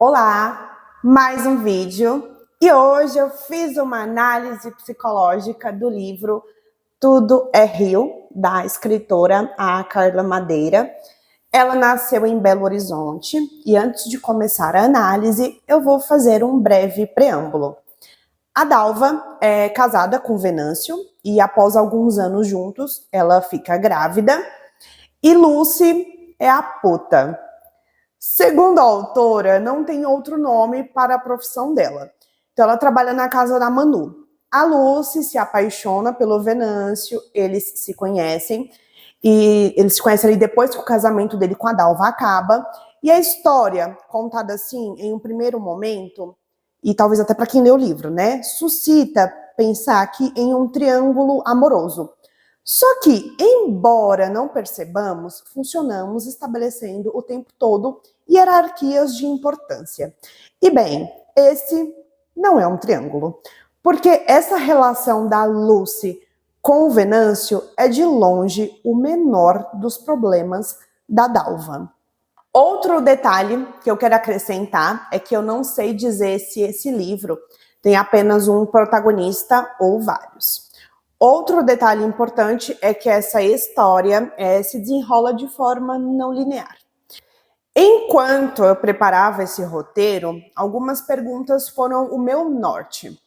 Olá, mais um vídeo e hoje eu fiz uma análise psicológica do livro Tudo é Rio, da escritora a Carla Madeira. Ela nasceu em Belo Horizonte e antes de começar a análise eu vou fazer um breve preâmbulo. A Dalva é casada com Venâncio e após alguns anos juntos ela fica grávida e Lucy é a puta. Segundo a autora, não tem outro nome para a profissão dela. Então ela trabalha na casa da Manu. A Lucy se apaixona pelo Venâncio, eles se conhecem ali depois que o casamento dele com a Dalva acaba. E a história, contada assim, em um primeiro momento, e talvez até para quem lê o livro, né, suscita pensar aqui em um triângulo amoroso. Só que, embora não percebamos, funcionamos estabelecendo o tempo todo hierarquias de importância. E bem, esse não é um triângulo, porque essa relação da Lucy com o Venâncio é de longe o menor dos problemas da Dalva. Outro detalhe que eu quero acrescentar é que eu não sei dizer se esse livro tem apenas um protagonista ou vários. Outro detalhe importante é que essa história se desenrola de forma não linear. Enquanto eu preparava esse roteiro, algumas perguntas foram o meu norte.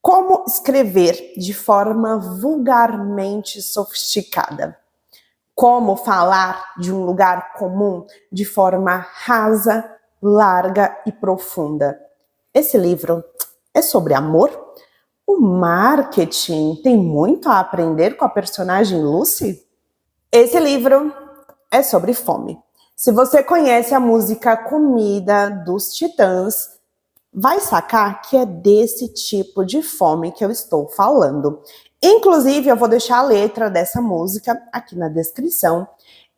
Como escrever de forma vulgarmente sofisticada? Como falar de um lugar comum de forma rasa, larga e profunda? Esse livro é sobre amor? O marketing tem muito a aprender com a personagem Lucy? Esse livro é sobre fome. Se você conhece a música Comida dos Titãs, vai sacar que é desse tipo de fome que eu estou falando. Inclusive, eu vou deixar a letra dessa música aqui na descrição.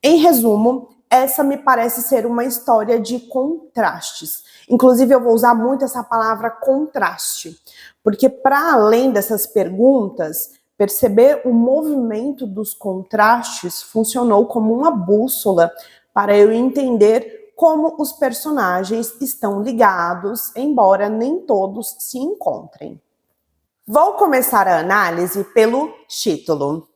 Em resumo, essa me parece ser uma história de contrastes. Inclusive, eu vou usar muito essa palavra contraste, porque para além dessas perguntas, perceber o movimento dos contrastes funcionou como uma bússola para eu entender como os personagens estão ligados, embora nem todos se encontrem. Vou começar a análise pelo título.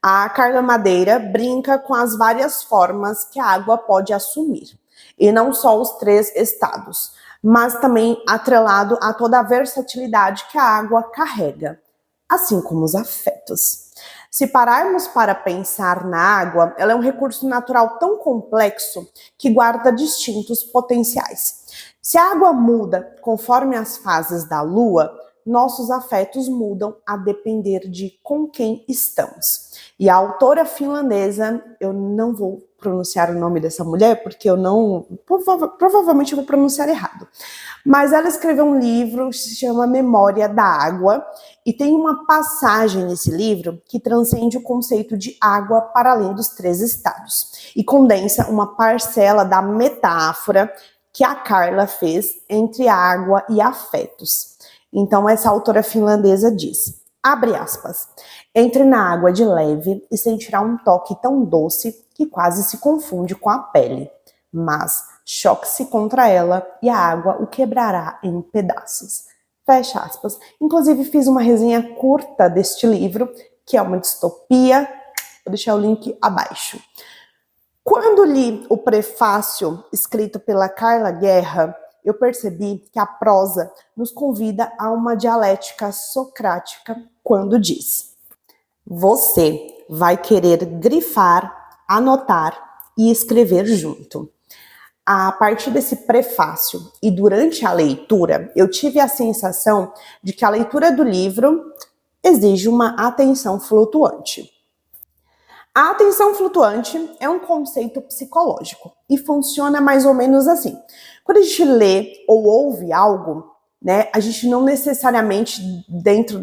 A Carla Madeira brinca com as várias formas que a água pode assumir, e não só os 3 estados, mas também atrelado a toda a versatilidade que a água carrega, assim como os afetos. Se pararmos para pensar na água, ela é um recurso natural tão complexo que guarda distintos potenciais. Se a água muda conforme as fases da lua, nossos afetos mudam a depender de com quem estamos. E a autora finlandesa, eu não vou pronunciar o nome dessa mulher, porque eu não... provavelmente eu vou pronunciar errado. Mas ela escreveu um livro que se chama Memória da Água, e tem uma passagem nesse livro que transcende o conceito de água para além dos 3 estados, e condensa uma parcela da metáfora que a Carla fez entre água e afetos. Então, essa autora finlandesa diz, abre aspas, entre na água de leve e sentirá um toque tão doce que quase se confunde com a pele, mas choque-se contra ela e a água o quebrará em pedaços. Fecha aspas. Inclusive, fiz uma resenha curta deste livro, que é uma distopia, vou deixar o link abaixo. Quando li o prefácio escrito pela Carla Guerra, eu percebi que a prosa nos convida a uma dialética socrática quando diz: você vai querer grifar, anotar e escrever junto. A partir desse prefácio e durante a leitura, eu tive a sensação de que a leitura do livro exige uma atenção flutuante. A atenção flutuante é um conceito psicológico e funciona mais ou menos assim. Quando a gente lê ou ouve algo, né, a gente não necessariamente,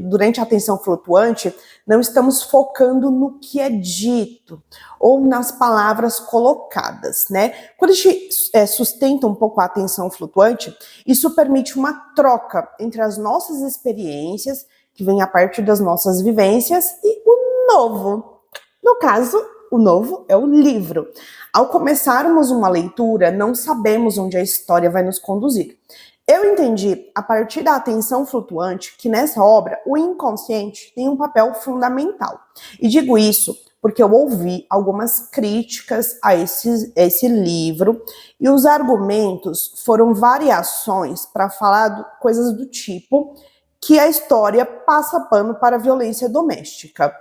durante a atenção flutuante, não estamos focando no que é dito ou nas palavras colocadas, né? Quando a gente sustenta um pouco a atenção flutuante, isso permite uma troca entre as nossas experiências, que vem a partir das nossas vivências, e o novo. No caso, o novo é o livro. Ao começarmos uma leitura, não sabemos onde a história vai nos conduzir. Eu entendi, a partir da atenção flutuante, que nessa obra o inconsciente tem um papel fundamental. E digo isso porque eu ouvi algumas críticas a esse livro e os argumentos foram variações para falar coisas do tipo que a história passa pano para a violência doméstica.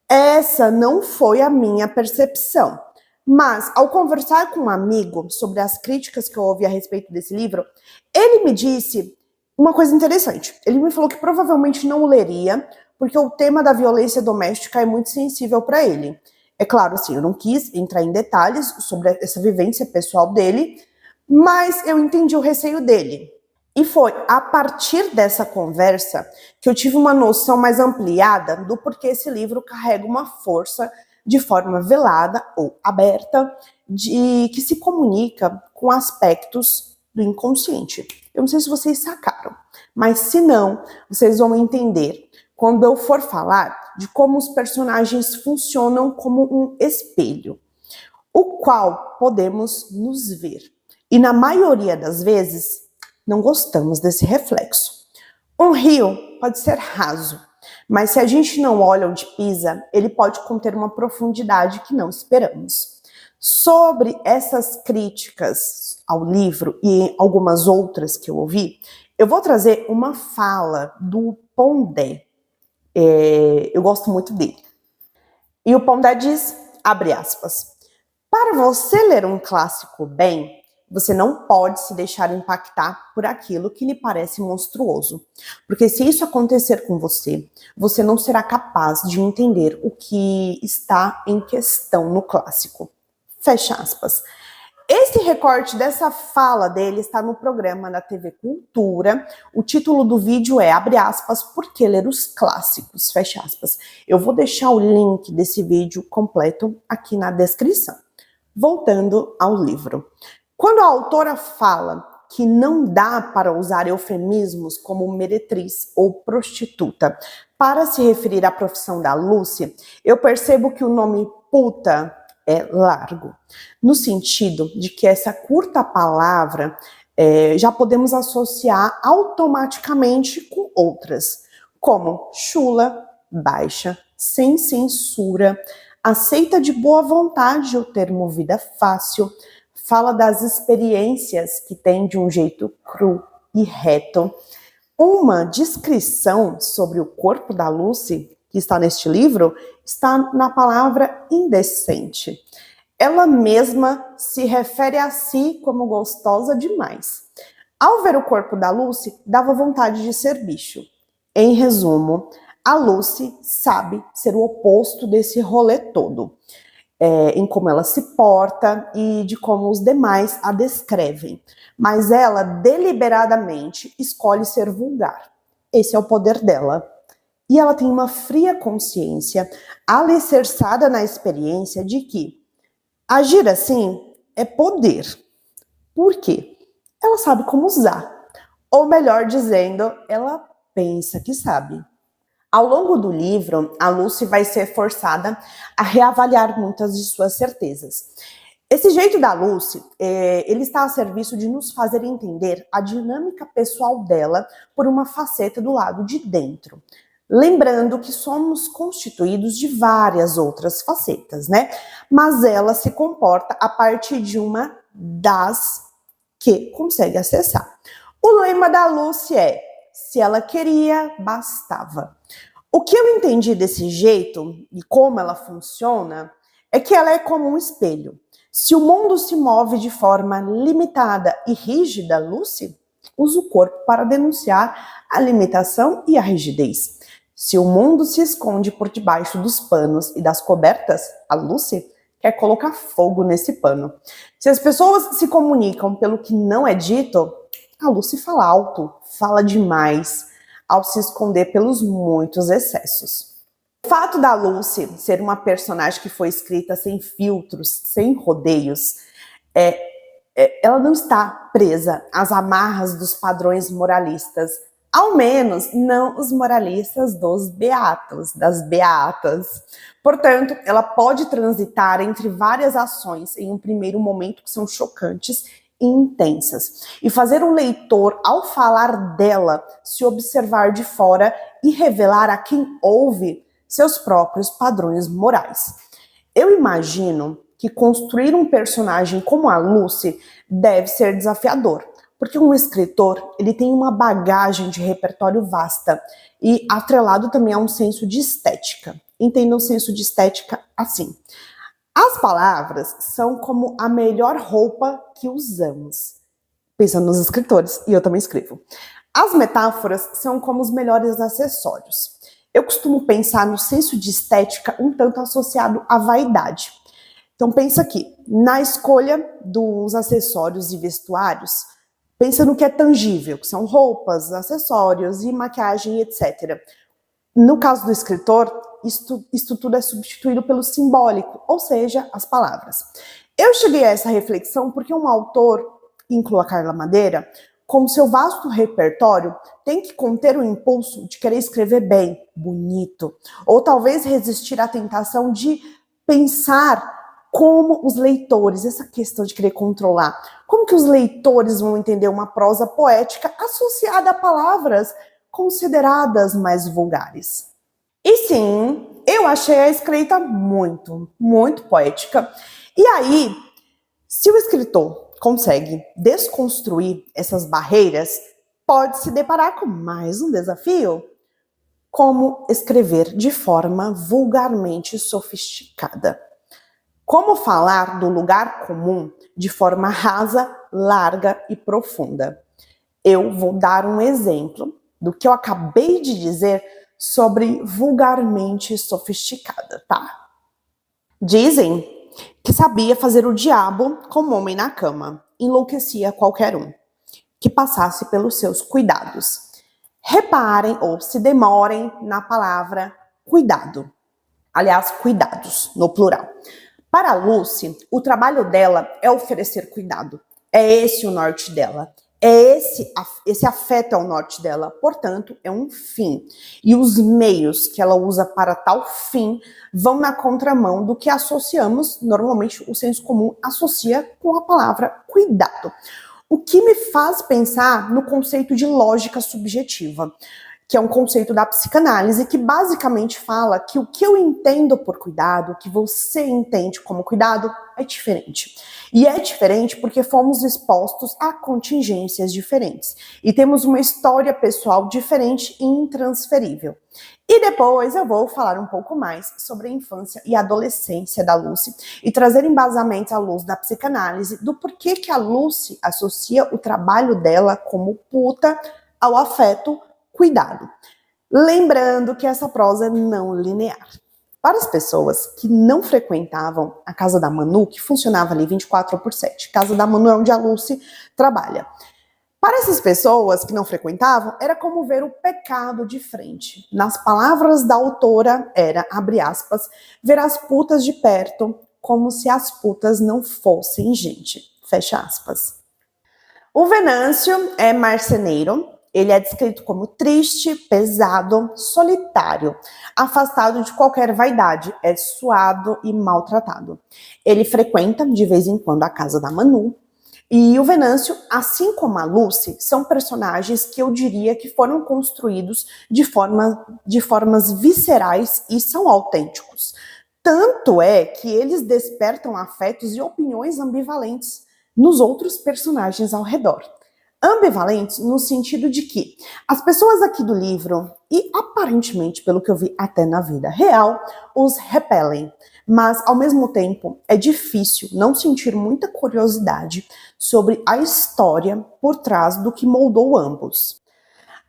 Essa não foi a minha percepção. Mas, ao conversar com um amigo sobre as críticas que eu ouvi a respeito desse livro, ele me disse uma coisa interessante. Ele me falou que provavelmente não o leria, porque o tema da violência doméstica é muito sensível para ele. É claro, assim, eu não quis entrar em detalhes sobre essa vivência pessoal dele, mas eu entendi o receio dele. E foi a partir dessa conversa que eu tive uma noção mais ampliada do porquê esse livro carrega uma força de forma velada ou aberta, que se comunica com aspectos do inconsciente. Eu não sei se vocês sacaram, mas se não, vocês vão entender quando eu for falar de como os personagens funcionam como um espelho, o qual podemos nos ver. E na maioria das vezes, não gostamos desse reflexo. Um rio pode ser raso, mas se a gente não olha onde pisa, ele pode conter uma profundidade que não esperamos. Sobre essas críticas ao livro e algumas outras que eu ouvi, eu vou trazer uma fala do Pondé. Eu gosto muito dele. E o Pondé diz, abre aspas, para você ler um clássico bem, você não pode se deixar impactar por aquilo que lhe parece monstruoso. Porque se isso acontecer com você, você não será capaz de entender o que está em questão no clássico. Fecha aspas. Esse recorte dessa fala dele está no programa da TV Cultura. O título do vídeo é, abre aspas, Por que ler os clássicos? Fecha aspas. Eu vou deixar o link desse vídeo completo aqui na descrição. Voltando ao livro. Quando a autora fala que não dá para usar eufemismos como meretriz ou prostituta para se referir à profissão da Lucy, eu percebo que o nome puta é largo, no sentido de que essa curta palavra já podemos associar automaticamente com outras, como chula, baixa, sem censura, aceita de boa vontade o termo vida fácil, fala das experiências que tem de um jeito cru e reto. Uma descrição sobre o corpo da Lucy, que está neste livro, está na palavra indecente. Ela mesma se refere a si como gostosa demais. Ao ver o corpo da Lucy, dava vontade de ser bicho. Em resumo, a Lucy sabe ser o oposto desse rolê todo. Em como ela se porta e de como os demais a descrevem. Mas ela deliberadamente escolhe ser vulgar. Esse é o poder dela. E ela tem uma fria consciência, alicerçada na experiência de que agir assim é poder. Por quê? Ela sabe como usar. Ou melhor dizendo, ela pensa que sabe. Ao longo do livro, a Lucy vai ser forçada a reavaliar muitas de suas certezas. Esse jeito da Lucy, ele está a serviço de nos fazer entender a dinâmica pessoal dela por uma faceta do lado de dentro. Lembrando que somos constituídos de várias outras facetas, né? Mas ela se comporta a partir de uma das que consegue acessar. O lema da Lucy é: se ela queria, bastava. O que eu entendi desse jeito e como ela funciona é que ela é como um espelho. Se o mundo se move de forma limitada e rígida, Lucy usa o corpo para denunciar a limitação e a rigidez. Se o mundo se esconde por debaixo dos panos e das cobertas, a Lucy quer colocar fogo nesse pano. Se as pessoas se comunicam pelo que não é dito, a Lucy fala alto, fala demais, ao se esconder pelos muitos excessos. O fato da Lucy ser uma personagem que foi escrita sem filtros, sem rodeios, ela não está presa às amarras dos padrões moralistas Ao menos não os moralistas dos beatos, das beatas. Portanto, ela pode transitar entre várias ações em um primeiro momento que são chocantes e intensas, e fazer o leitor, ao falar dela, se observar de fora e revelar a quem ouve seus próprios padrões morais. Eu imagino que construir um personagem como a Lucy deve ser desafiador, porque um escritor, ele tem uma bagagem de repertório vasta e atrelado também a um senso de estética. Entenda o senso de estética assim. As palavras são como a melhor roupa que usamos. Pensando nos escritores, e eu também escrevo. As metáforas são como os melhores acessórios. Eu costumo pensar no senso de estética um tanto associado à vaidade. Então pensa aqui, na escolha dos acessórios e vestuários, pensa no que é tangível, que são roupas, acessórios e maquiagem, etc. No caso do escritor, isto tudo é substituído pelo simbólico, ou seja, as palavras. Eu cheguei a essa reflexão porque um autor, inclua Carla Madeira, com seu vasto repertório, tem que conter o impulso de querer escrever bem, bonito, ou talvez resistir à tentação de pensar como os leitores, essa questão de querer controlar, como que os leitores vão entender uma prosa poética associada a palavras consideradas mais vulgares. E sim, eu achei a escrita muito poética. E aí, se o escritor consegue desconstruir essas barreiras, pode se deparar com mais um desafio: como escrever de forma vulgarmente sofisticada. Como falar do lugar comum de forma rasa, larga e profunda. Eu vou dar um exemplo do que eu acabei de dizer sobre vulgarmente sofisticada, tá? Dizem que sabia fazer o diabo como homem na cama, enlouquecia qualquer um que passasse pelos seus cuidados. Reparem ou se demorem na palavra cuidado. Aliás, cuidados, no plural. Para a Lucy, o trabalho dela é oferecer cuidado. É esse o norte dela. Esse afeto é o norte dela. Portanto, é um fim. E os meios que ela usa para tal fim vão na contramão do que associamos, normalmente o senso comum associa com a palavra cuidado. O que me faz pensar no conceito de lógica subjetiva, que é um conceito da psicanálise que basicamente fala que o que eu entendo por cuidado, o que você entende como cuidado, é diferente. E é diferente porque fomos expostos a contingências diferentes. E temos uma história pessoal diferente e intransferível. E depois eu vou falar um pouco mais sobre a infância e adolescência da Lucy e trazer embasamentos à luz da psicanálise do porquê que a Lucy associa o trabalho dela como puta ao afeto cuidado. Lembrando que essa prosa é não linear. Para as pessoas que não frequentavam a casa da Manu, que funcionava ali 24/7, casa da Manu é onde a Lucy trabalha. Para essas pessoas que não frequentavam, era como ver o pecado de frente. Nas palavras da autora, era, abre aspas, ver as putas de perto, como se as putas não fossem gente. Fecha aspas. O Venâncio é marceneiro. Ele é descrito como triste, pesado, solitário, afastado de qualquer vaidade, é suado e maltratado. Ele frequenta, de vez em quando, a casa da Manu. E o Venâncio, assim como a Lucy, são personagens que eu diria que foram construídos de formas viscerais e são autênticos. Tanto é que eles despertam afetos e opiniões ambivalentes nos outros personagens ao redor. Ambivalentes no sentido de que as pessoas aqui do livro, e aparentemente pelo que eu vi até na vida real, os repelem. Mas, ao mesmo tempo, é difícil não sentir muita curiosidade sobre a história por trás do que moldou ambos.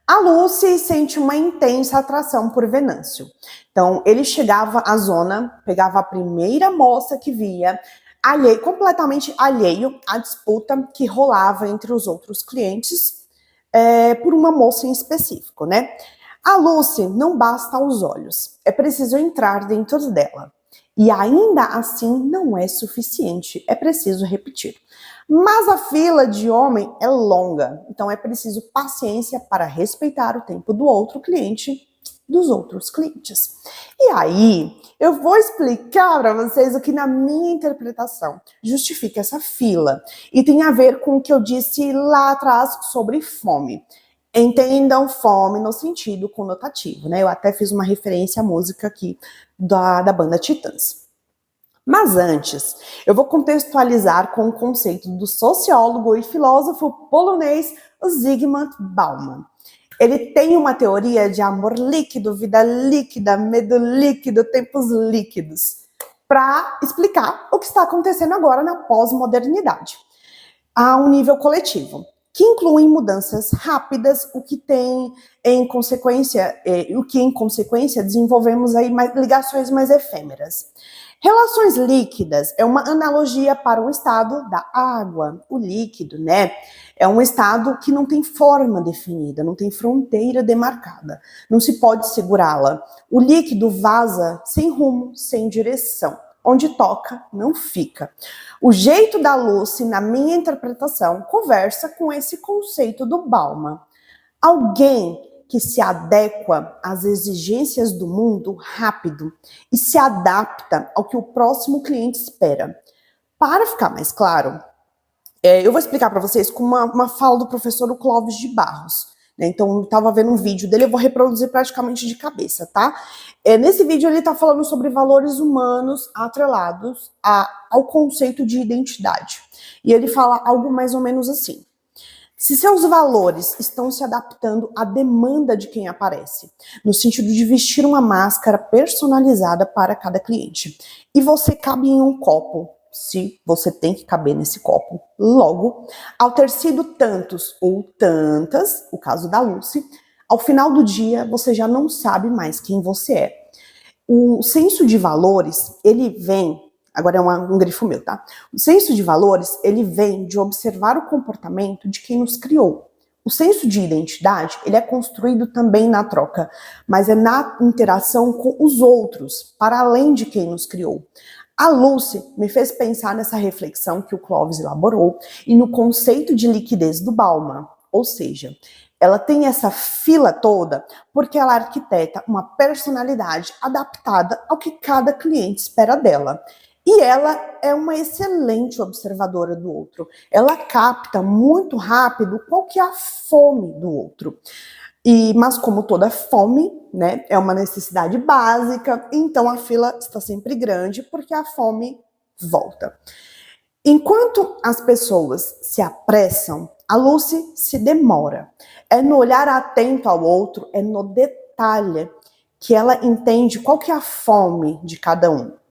A Lucy sente uma intensa atração por Venâncio. Então, ele chegava à zona, pegava a primeira moça que via, completamente alheio à disputa que rolava entre os outros clientes por uma moça em específico, né? A Lucy não basta aos olhos, é preciso entrar dentro dela. E ainda assim não é suficiente, é preciso repetir. Mas a fila de homem é longa, então é preciso paciência para respeitar o tempo do outro cliente, dos outros clientes. E aí, eu vou explicar para vocês o que na minha interpretação justifica essa fila e tem a ver com o que eu disse lá atrás sobre fome. Entendam fome no sentido conotativo, né? Eu até fiz uma referência à música aqui da banda Titãs. Mas antes, eu vou contextualizar com o conceito do sociólogo e filósofo polonês Zygmunt Bauman. Ele tem uma teoria de amor líquido, vida líquida, medo líquido, tempos líquidos, para explicar o que está acontecendo agora na pós-modernidade, a um nível coletivo, que incluem mudanças rápidas, o que em consequência desenvolvemos aí ligações mais efêmeras. Relações líquidas é uma analogia para um estado da água. O líquido, né? É um estado que não tem forma definida, não tem fronteira demarcada, não se pode segurá-la. O líquido vaza sem rumo, sem direção. Onde toca, não fica. O jeito da Lucy, na minha interpretação, conversa com esse conceito do Bauman. Alguém que se adequa às exigências do mundo rápido e se adapta ao que o próximo cliente espera. Para ficar mais claro, eu vou explicar para vocês com uma fala do professor Clóvis de Barros. Né? Então, eu estava vendo um vídeo dele, eu vou reproduzir praticamente de cabeça, tá? Nesse vídeo, ele está falando sobre valores humanos atrelados ao conceito de identidade. E ele fala algo mais ou menos assim. Se seus valores estão se adaptando à demanda de quem aparece, no sentido de vestir uma máscara personalizada para cada cliente, e você cabe em um copo, se você tem que caber nesse copo, logo, ao ter sido tantos ou tantas, o caso da Lucy, ao final do dia você já não sabe mais quem você é. O senso de valores, ele vem... Agora é um grifo meu, tá? O senso de valores, ele vem de observar o comportamento de quem nos criou. O senso de identidade, ele é construído também na troca, mas é na interação com os outros, para além de quem nos criou. A Lucy me fez pensar nessa reflexão que o Clóvis elaborou e no conceito de liquidez do Bauman, ou seja, ela tem essa fila toda porque ela arquiteta uma personalidade adaptada ao que cada cliente espera dela. E ela é uma excelente observadora do outro. Ela capta muito rápido qual que é a fome do outro. Mas como toda fome, né, é uma necessidade básica, então a fila está sempre grande porque a fome volta. Enquanto as pessoas se apressam, a Lucy se demora. É no olhar atento ao outro, é no detalhe que ela entende qual que é a fome de cada um.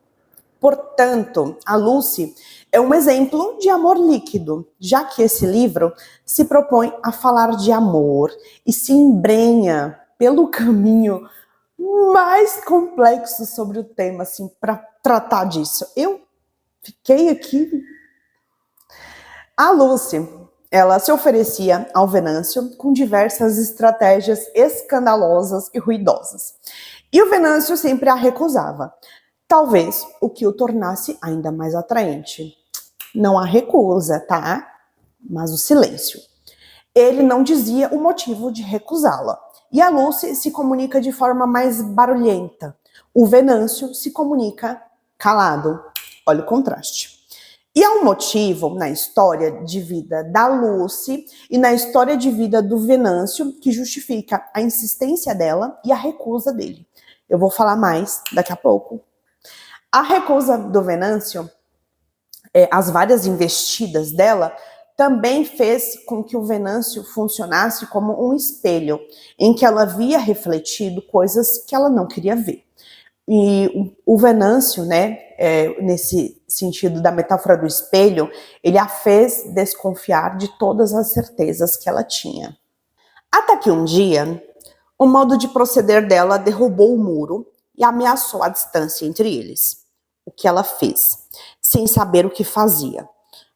Portanto, a Lucy é um exemplo de amor líquido, já que esse livro se propõe a falar de amor e se embrenha pelo caminho mais complexo sobre o tema, assim, para tratar disso. Eu fiquei aqui... A Lucy, ela se oferecia ao Venâncio com diversas estratégias escandalosas e ruidosas. E o Venâncio sempre a recusava. Talvez o que o tornasse ainda mais atraente. Não a recusa, tá? Mas o silêncio. Ele não dizia o motivo de recusá-la. E a Lucy se comunica de forma mais barulhenta. O Venâncio se comunica calado. Olha o contraste. E há um motivo na história de vida da Lucy e na história de vida do Venâncio que justifica a insistência dela e a recusa dele. Eu vou falar mais daqui a pouco. A recusa do Venâncio, as várias investidas dela, também fez com que o Venâncio funcionasse como um espelho, em que ela via refletido coisas que ela não queria ver. E o Venâncio, né, nesse sentido da metáfora do espelho, ele a fez desconfiar de todas as certezas que ela tinha. Até que um dia, o modo de proceder dela derrubou o muro e ameaçou a distância entre eles. O que ela fez, sem saber o que fazia,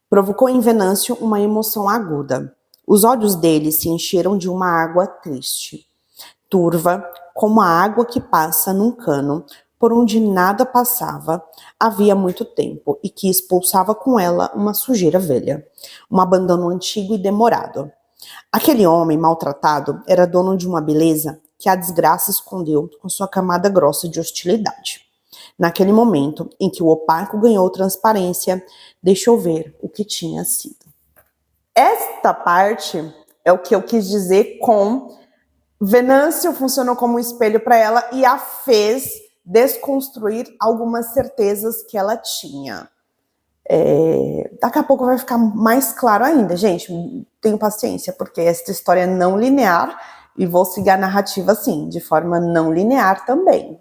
provocou em Venâncio uma emoção aguda. Os olhos dele se encheram de uma água triste, turva, como a água que passa num cano por onde nada passava havia muito tempo e que expulsava com ela uma sujeira velha, um abandono antigo e demorado. Aquele homem maltratado era dono de uma beleza que a desgraça escondeu com sua camada grossa de hostilidade. Naquele momento em que o opaco ganhou transparência, deixou ver o que tinha sido. Esta parte é o que eu quis dizer com Venâncio funcionou como um espelho para ela e a fez desconstruir algumas certezas que ela tinha. Daqui a pouco vai ficar mais claro ainda, gente. Tenho paciência, porque esta história é não linear e vou seguir a narrativa assim, de forma não linear também.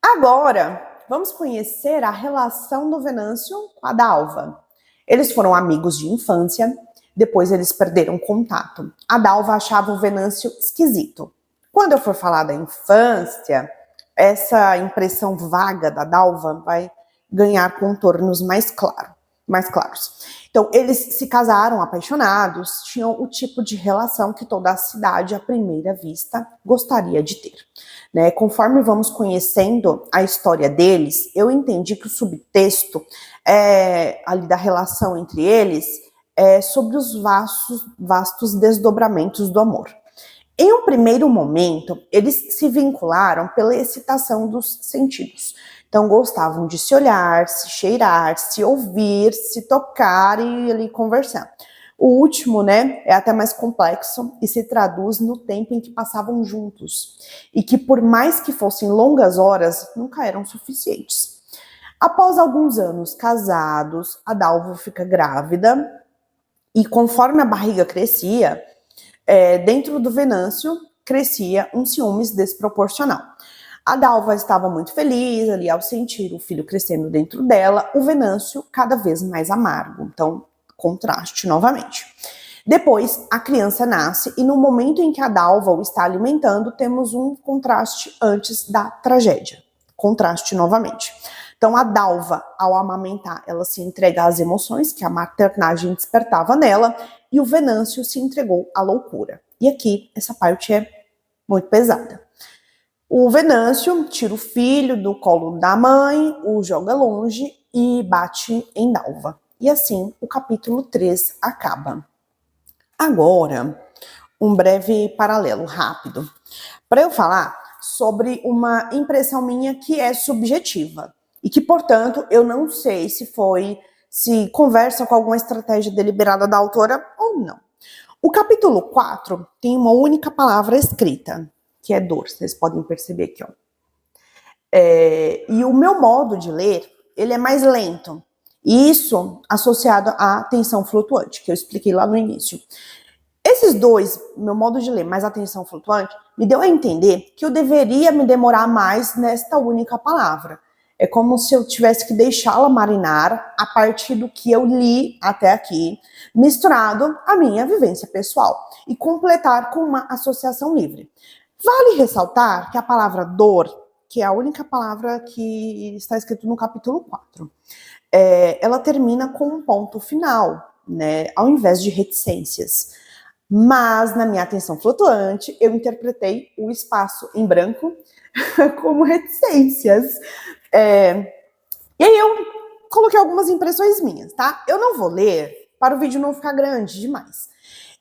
Agora, vamos conhecer a relação do Venâncio com a Dalva. Eles foram amigos de infância, depois eles perderam contato. A Dalva achava o Venâncio esquisito. Quando eu for falar da infância, essa impressão vaga da Dalva vai ganhar contornos mais claros. Então, eles se casaram apaixonados, tinham o tipo de relação que toda a cidade, à primeira vista, gostaria de ter. Né? Conforme vamos conhecendo a história deles, eu entendi que o subtexto ali da relação entre eles é sobre os vastos desdobramentos do amor. Em um primeiro momento, eles se vincularam pela excitação dos sentidos. Então, gostavam de se olhar, se cheirar, se ouvir, se tocar e ali conversar. O último, né, é até mais complexo e se traduz no tempo em que passavam juntos. E que, por mais que fossem longas horas, nunca eram suficientes. Após alguns anos casados, a Dalva fica grávida e conforme a barriga crescia, dentro do Venâncio crescia um ciúmes desproporcional. A Dalva estava muito feliz ali ao sentir o filho crescendo dentro dela, o Venâncio cada vez mais amargo. Então, contraste novamente. Depois, a criança nasce e no momento em que a Dalva o está alimentando, temos um contraste antes da tragédia. Contraste novamente. Então, a Dalva, ao amamentar, ela se entrega às emoções que a maternagem despertava nela e o Venâncio se entregou à loucura. E aqui, essa parte é muito pesada. O Venâncio tira o filho do colo da mãe, o joga longe e bate em Dalva. E assim, o capítulo 3 acaba. Agora, um breve paralelo rápido, para eu falar sobre uma impressão minha que é subjetiva e que, portanto, eu não sei se conversa com alguma estratégia deliberada da autora ou não. O capítulo 4 tem uma única palavra escrita, que é dor, vocês podem perceber aqui, ó. E o meu modo de ler, ele é mais lento. Isso associado à atenção flutuante, que eu expliquei lá no início. Esses dois, meu modo de ler mais atenção flutuante, me deu a entender que eu deveria me demorar mais nesta única palavra. É como se eu tivesse que deixá-la marinar a partir do que eu li até aqui, misturado à minha vivência pessoal, e completar com uma associação livre. Vale ressaltar que a palavra dor, que é a única palavra que está escrita no capítulo 4, ela termina com um ponto final, né, ao invés de reticências. Mas, na minha atenção flutuante, eu interpretei o espaço em branco como reticências. E aí eu coloquei algumas impressões minhas, tá? Eu não vou ler para o vídeo não ficar grande demais.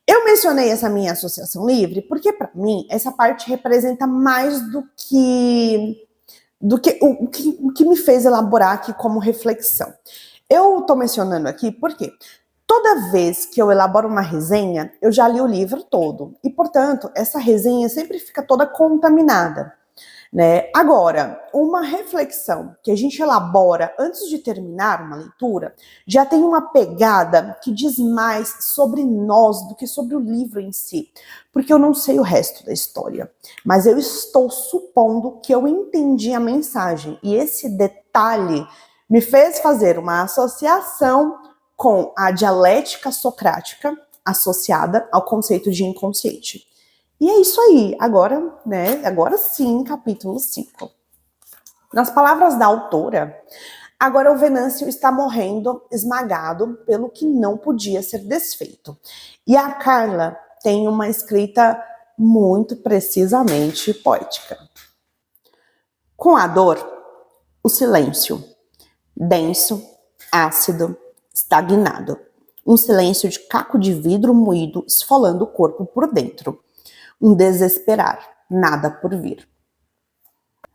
Eu mencionei essa minha associação livre porque, para mim, essa parte representa mais do que o que me fez elaborar aqui como reflexão. Eu estou mencionando aqui porque toda vez que eu elaboro uma resenha, eu já li o livro todo. E, portanto, essa resenha sempre fica toda contaminada. Né? Agora, uma reflexão que a gente elabora antes de terminar uma leitura já tem uma pegada que diz mais sobre nós do que sobre o livro em si, porque eu não sei o resto da história, mas eu estou supondo que eu entendi a mensagem e esse detalhe me fez fazer uma associação com a dialética socrática associada ao conceito de inconsciente. E é isso aí, agora, né? Agora sim, capítulo 5. Nas palavras da autora, agora o Venâncio está morrendo esmagado pelo que não podia ser desfeito. E a Carla tem uma escrita muito precisamente poética. Com a dor, O silêncio, denso, ácido, estagnado. Um silêncio de caco de vidro moído esfolando o corpo por dentro. Um desesperar, nada por vir.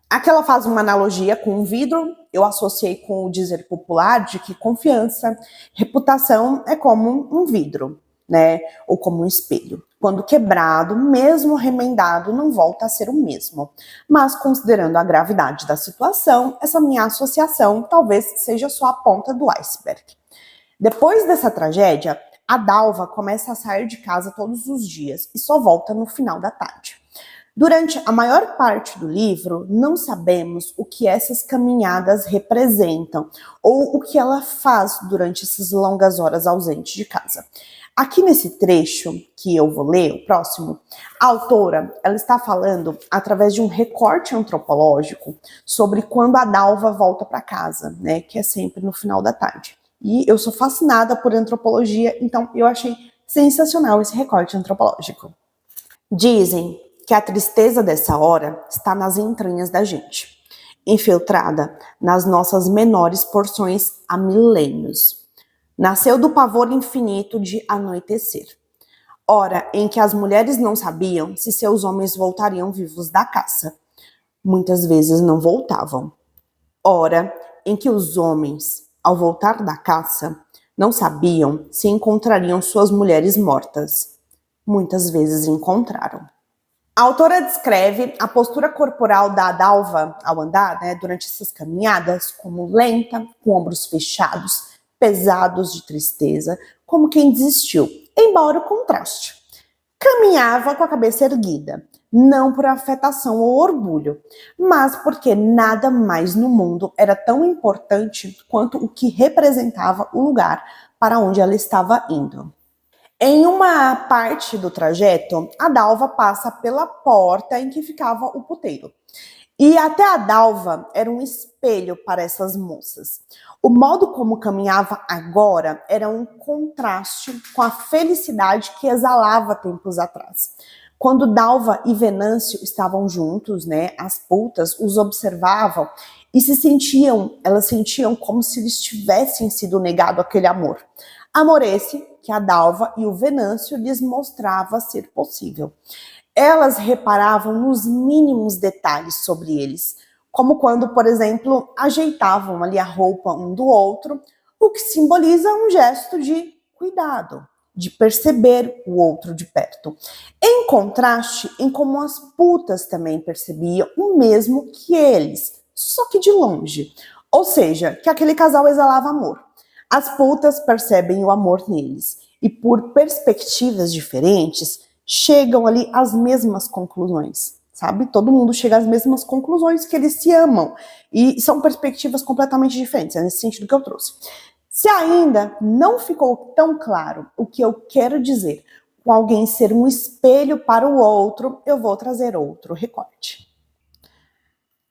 Aqui ela faz uma analogia com o vidro, eu associei com o dizer popular de que confiança, reputação é como um vidro, né? Ou como um espelho. Quando quebrado, mesmo remendado, não volta a ser o mesmo. Mas considerando a gravidade da situação, essa minha associação talvez seja só a ponta do iceberg. Depois dessa tragédia, a Dalva começa a sair de casa todos os dias e só volta no final da tarde. Durante a maior parte do livro, não sabemos o que essas caminhadas representam ou o que ela faz durante essas longas horas ausente de casa. Aqui nesse trecho que eu vou ler, o próximo, a autora ela está falando através de um recorte antropológico sobre quando a Dalva volta para casa, né, que é sempre no final da tarde. E eu sou fascinada por antropologia, então eu achei sensacional esse recorte antropológico. Dizem que a tristeza dessa hora está nas entranhas da gente, infiltrada nas nossas menores porções há milênios. Nasceu do pavor infinito de anoitecer, hora em que as mulheres não sabiam se seus homens voltariam vivos da caça. Muitas vezes não voltavam. Hora em que os homens, ao voltar da caça, não sabiam se encontrariam suas mulheres mortas. Muitas vezes encontraram. A autora descreve a postura corporal da Dalva ao andar, né, durante essas caminhadas, como lenta, com ombros fechados, pesados de tristeza, como quem desistiu, embora o contraste. Caminhava com a cabeça erguida, não por afetação ou orgulho, mas porque nada mais no mundo era tão importante quanto o que representava o lugar para onde ela estava indo. Em uma parte do trajeto, a Dalva passa pela porta em que ficava o puteiro. E até a Dalva era um espelho para essas moças. O modo como caminhava agora era um contraste com a felicidade que exalava tempos atrás. Quando Dalva e Venâncio estavam juntos, né, as putas os observavam e elas sentiam como se lhes tivessem sido negado aquele amor. Amor esse que a Dalva e o Venâncio lhes mostrava ser possível. Elas reparavam nos mínimos detalhes sobre eles, como quando, por exemplo, ajeitavam ali a roupa um do outro, o que simboliza um gesto de cuidado, de perceber o outro de perto. Em contraste, em como as putas também percebiam o mesmo que eles, só que de longe. Ou seja, que aquele casal exalava amor. As putas percebem o amor neles e, por perspectivas diferentes, chegam ali às mesmas conclusões, sabe? Todo mundo chega às mesmas conclusões, que eles se amam. E são perspectivas completamente diferentes, é nesse sentido que eu trouxe. Se ainda não ficou tão claro o que eu quero dizer com alguém ser um espelho para o outro, eu vou trazer outro recorte.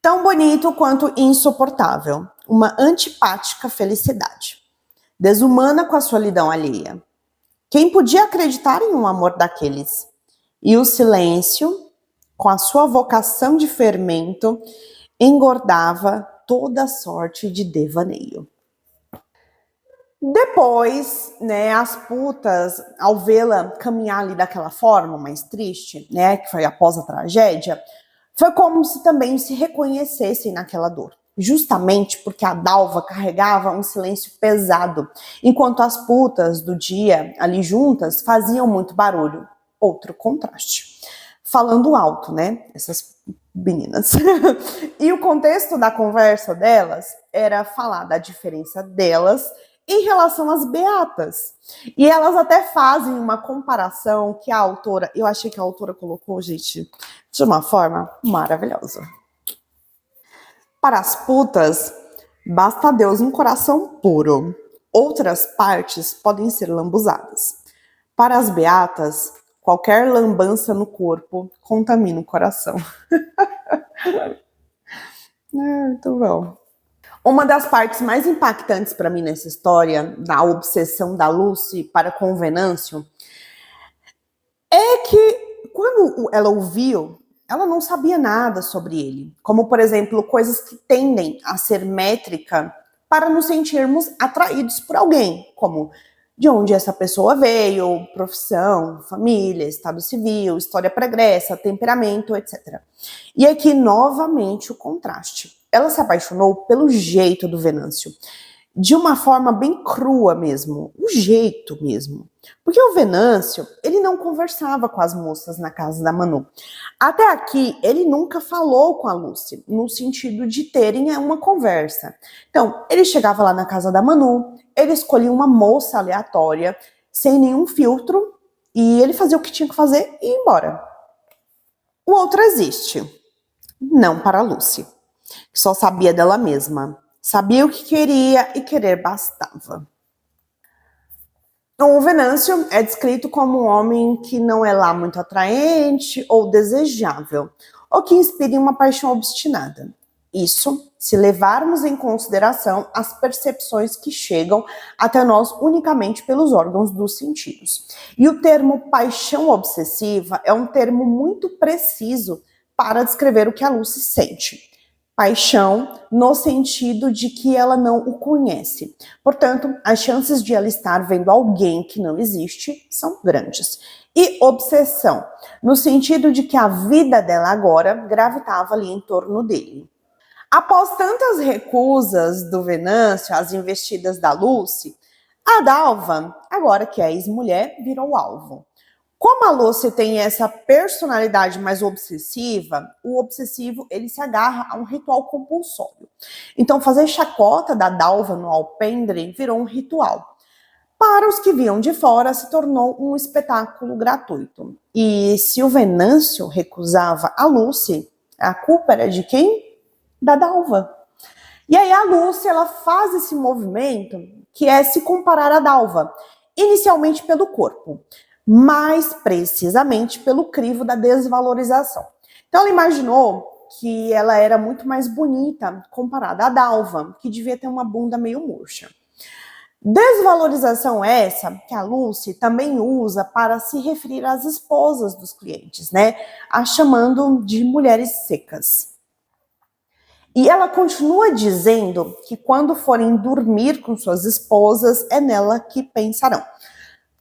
Tão bonito quanto insuportável, uma antipática felicidade. Desumana com a solidão alheia. Quem podia acreditar em um amor daqueles? E o silêncio, com a sua vocação de fermento, engordava toda sorte de devaneio. Depois, né, as putas, ao vê-la caminhar ali daquela forma mais triste, né, que foi após a tragédia, foi como se também se reconhecessem naquela dor. Justamente porque a Dalva carregava um silêncio pesado, enquanto as putas do dia, ali juntas, faziam muito barulho. Outro contraste. Falando alto, né? Essas meninas. E o contexto da conversa delas era falar da diferença delas em relação às beatas. E elas até fazem uma comparação que a autora, eu achei que a autora colocou, gente, de uma forma maravilhosa. Para as putas, basta a Deus um coração puro. Outras partes podem ser lambuzadas. Para as beatas, qualquer lambança no corpo contamina o coração. Muito bom. Uma das partes mais impactantes para mim nessa história, da obsessão da Lucy para com o Venâncio, é que quando ela ouviu, ela não sabia nada sobre ele, como, por exemplo, coisas que tendem a ser métrica para nos sentirmos atraídos por alguém, como de onde essa pessoa veio, profissão, família, estado civil, história pregressa, temperamento, etc. E aqui, novamente, o contraste. Ela se apaixonou pelo jeito do Venâncio, de uma forma bem crua mesmo, o jeito mesmo. Porque o Venâncio, ele não conversava com as moças na casa da Manu. Até aqui, ele nunca falou com a Lucy, no sentido de terem uma conversa. Então, ele chegava lá na casa da Manu, ele escolhia uma moça aleatória, sem nenhum filtro, e ele fazia o que tinha que fazer e ia embora. O outro existe, não para a Lucy, que só sabia dela mesma. Sabia o que queria e querer bastava. O Venâncio é descrito como um homem que não é lá muito atraente ou desejável, ou que inspire uma paixão obstinada. Isso se levarmos em consideração as percepções que chegam até nós unicamente pelos órgãos dos sentidos. E o termo paixão obsessiva é um termo muito preciso para descrever o que a Lucy sente. Paixão no sentido de que ela não o conhece. Portanto, as chances de ela estar vendo alguém que não existe são grandes. E obsessão, no sentido de que a vida dela agora gravitava ali em torno dele. Após tantas recusas do Venâncio às investidas da Lucy, a Dalva, agora que é ex-mulher, virou alvo. Como a Lucy tem essa personalidade mais obsessiva, o obsessivo ele se agarra a um ritual compulsório. Então, fazer chacota da Dalva no alpendre virou um ritual. Para os que viam de fora, se tornou um espetáculo gratuito. E se o Venâncio recusava a Lucy, a culpa era de quem? Da Dalva. E aí a Lucy ela faz esse movimento que é se comparar à Dalva, inicialmente pelo corpo, mais precisamente pelo crivo da desvalorização. Então ela imaginou que ela era muito mais bonita comparada à Dalva, que devia ter uma bunda meio murcha. Desvalorização essa que a Lucy também usa para se referir às esposas dos clientes, né? A chamando de mulheres secas. E ela continua dizendo que quando forem dormir com suas esposas, é nela que pensarão.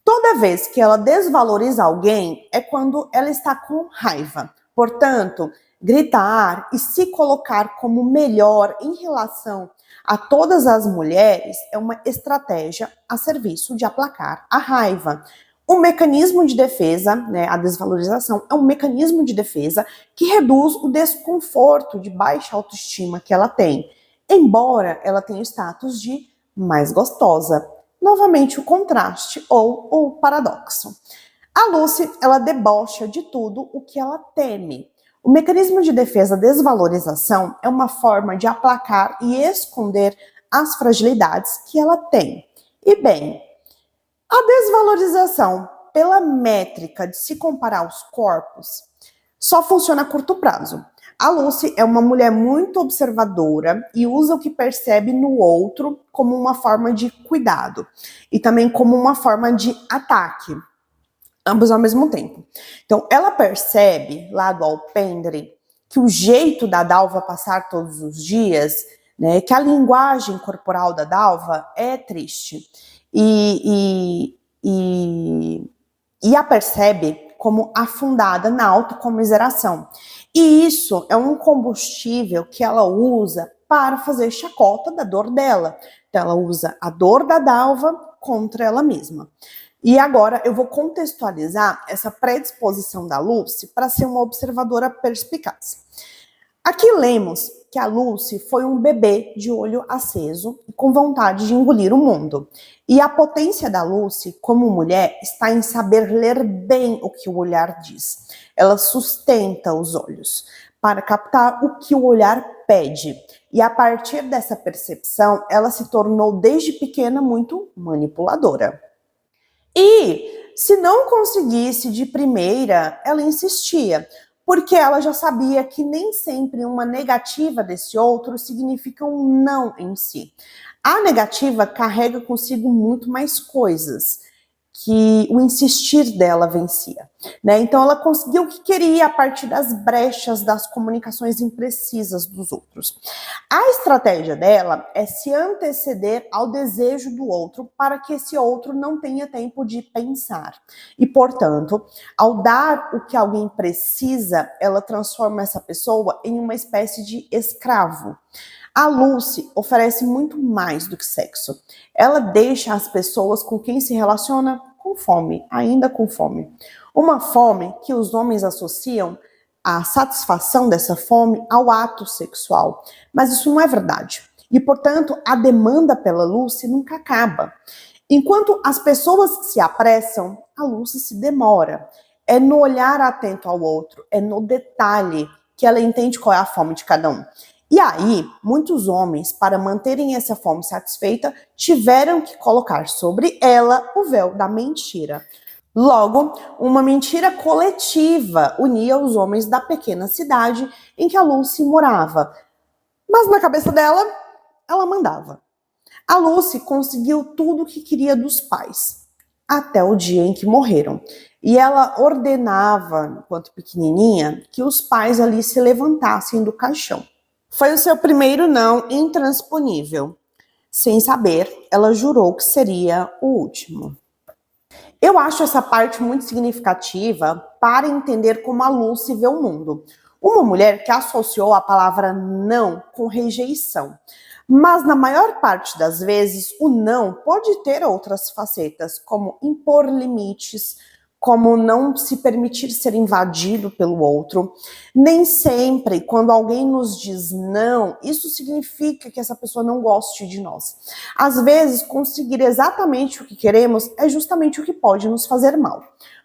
Toda vez que ela desvaloriza alguém, é quando ela está com raiva. Portanto, gritar e se colocar como melhor em relação a todas as mulheres é uma estratégia a serviço de aplacar a raiva. Um mecanismo de defesa, né, a desvalorização, é um mecanismo de defesa que reduz o desconforto de baixa autoestima que ela tem, embora ela tenha o status de mais gostosa. Novamente o contraste ou o paradoxo. A Lucy, ela debocha de tudo o que ela teme. O mecanismo de defesa desvalorização é uma forma de aplacar e esconder as fragilidades que ela tem. E bem, a desvalorização pela métrica de se comparar aos corpos só funciona a curto prazo. A Lucy é uma mulher muito observadora e usa o que percebe no outro como uma forma de cuidado e também como uma forma de ataque, ambos ao mesmo tempo. Então, ela percebe lá do alpendre que o jeito da Dalva passar todos os dias, né, que a linguagem corporal da Dalva é triste e a percebe como afundada na autocomiseração. E isso é um combustível que ela usa para fazer chacota da dor dela. Então, ela usa a dor da Dalva contra ela mesma. E agora eu vou contextualizar essa predisposição da Lucy para ser uma observadora perspicaz. Aqui lemos que a Lucy foi um bebê de olho aceso e com vontade de engolir o mundo. E a potência da Lucy, como mulher, está em saber ler bem o que o olhar diz. Ela sustenta os olhos para captar o que o olhar pede. E a partir dessa percepção, ela se tornou desde pequena muito manipuladora. E se não conseguisse de primeira, ela insistia, porque ela já sabia que nem sempre uma negativa desse outro significa um não em si. A negativa carrega consigo muito mais coisas que o insistir dela vencia. né? Então ela conseguiu o que queria a partir das brechas das comunicações imprecisas dos outros. A estratégia dela é se anteceder ao desejo do outro para que esse outro não tenha tempo de pensar. E, portanto, ao dar o que alguém precisa, ela transforma essa pessoa em uma espécie de escravo. A Lucy oferece muito mais do que sexo. Ela deixa as pessoas com quem se relaciona com fome, ainda com fome. Uma fome que os homens associam a satisfação dessa fome ao ato sexual. Mas isso não é verdade. E, portanto, a demanda pela Lucy nunca acaba. Enquanto as pessoas se apressam, a Lucy se demora. É no olhar atento ao outro, é no detalhe que ela entende qual é a fome de cada um. E aí, muitos homens, para manterem essa fome satisfeita, tiveram que colocar sobre ela o véu da mentira. Logo, uma mentira coletiva unia os homens da pequena cidade em que a Lucy morava. Mas na cabeça dela, ela mandava. A Lucy conseguiu tudo o que queria dos pais, até o dia em que morreram. E ela ordenava, enquanto pequenininha, que os pais ali se levantassem do caixão. Foi o seu primeiro não intransponível. Sem saber, ela jurou que seria o último. Eu acho essa parte muito significativa para entender como a Lucy vê o mundo. Uma mulher que associou a palavra não com rejeição. Mas na maior parte das vezes, o não pode ter outras facetas, como impor limites, como não se permitir ser invadido pelo outro. Nem sempre, quando alguém nos diz não, isso significa que essa pessoa não goste de nós. Às vezes, conseguir exatamente o que queremos é justamente o que pode nos fazer mal.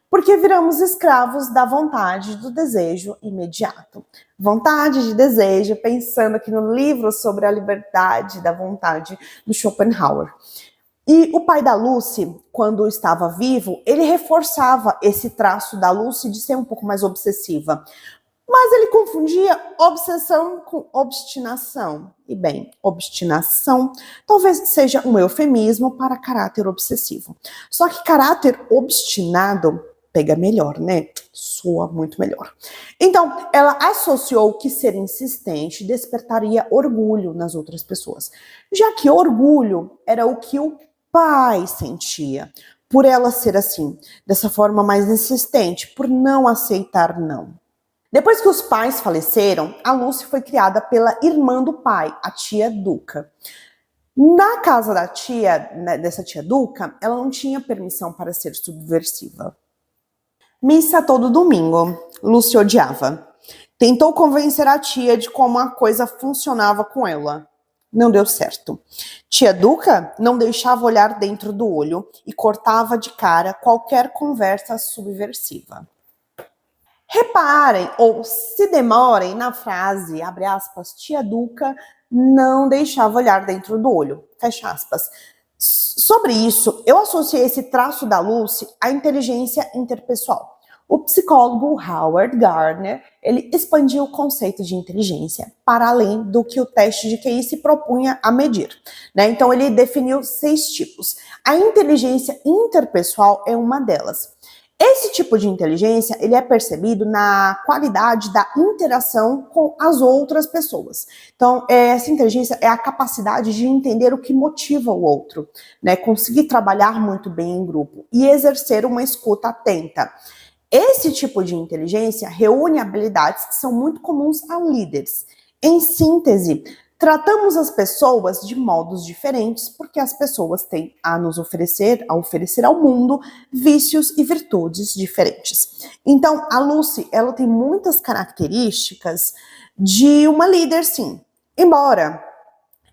Porque viramos escravos da vontade, do desejo imediato. Vontade de desejo, pensando aqui no livro sobre a liberdade da vontade do Schopenhauer. E o pai da Lucy, quando estava vivo, ele reforçava esse traço da Lucy de ser um pouco mais obsessiva. Mas ele confundia obsessão com obstinação. E bem, obstinação talvez seja um eufemismo para caráter obsessivo. Só que caráter obstinado pega melhor, né? Soa muito melhor. Então, ela associou que ser insistente despertaria orgulho nas outras pessoas, já que orgulho era o que o pai sentia, por ela ser assim, dessa forma mais insistente, por não aceitar não. Depois que os pais faleceram, a Lucy foi criada pela irmã do pai, a tia Duca. Na casa da tia, dessa tia Duca, ela não tinha permissão para ser subversiva. Missa todo domingo. Lucy odiava. Tentou convencer a tia de como a coisa funcionava com ela. Não deu certo. Tia Duca não deixava olhar dentro do olho e cortava de cara qualquer conversa subversiva. Reparem ou se demorem na frase, abre aspas, tia Duca não deixava olhar dentro do olho, fecha aspas. Sobre isso, eu associei esse traço da Lucy à inteligência interpessoal. O psicólogo Howard Gardner, ele expandiu o conceito de inteligência para além do que o teste de QI se propunha a medir, né? Então ele definiu 6 tipos. A inteligência interpessoal é uma delas. Esse tipo de inteligência, ele é percebido na qualidade da interação com as outras pessoas. Então, essa inteligência é a capacidade de entender o que motiva o outro, né? Conseguir trabalhar muito bem em grupo e exercer uma escuta atenta. Esse tipo de inteligência reúne habilidades que são muito comuns a líderes. Em síntese, tratamos as pessoas de modos diferentes porque as pessoas têm a nos oferecer ao mundo vícios e virtudes diferentes. Então, a Lucy, ela tem muitas características de uma líder, sim. Embora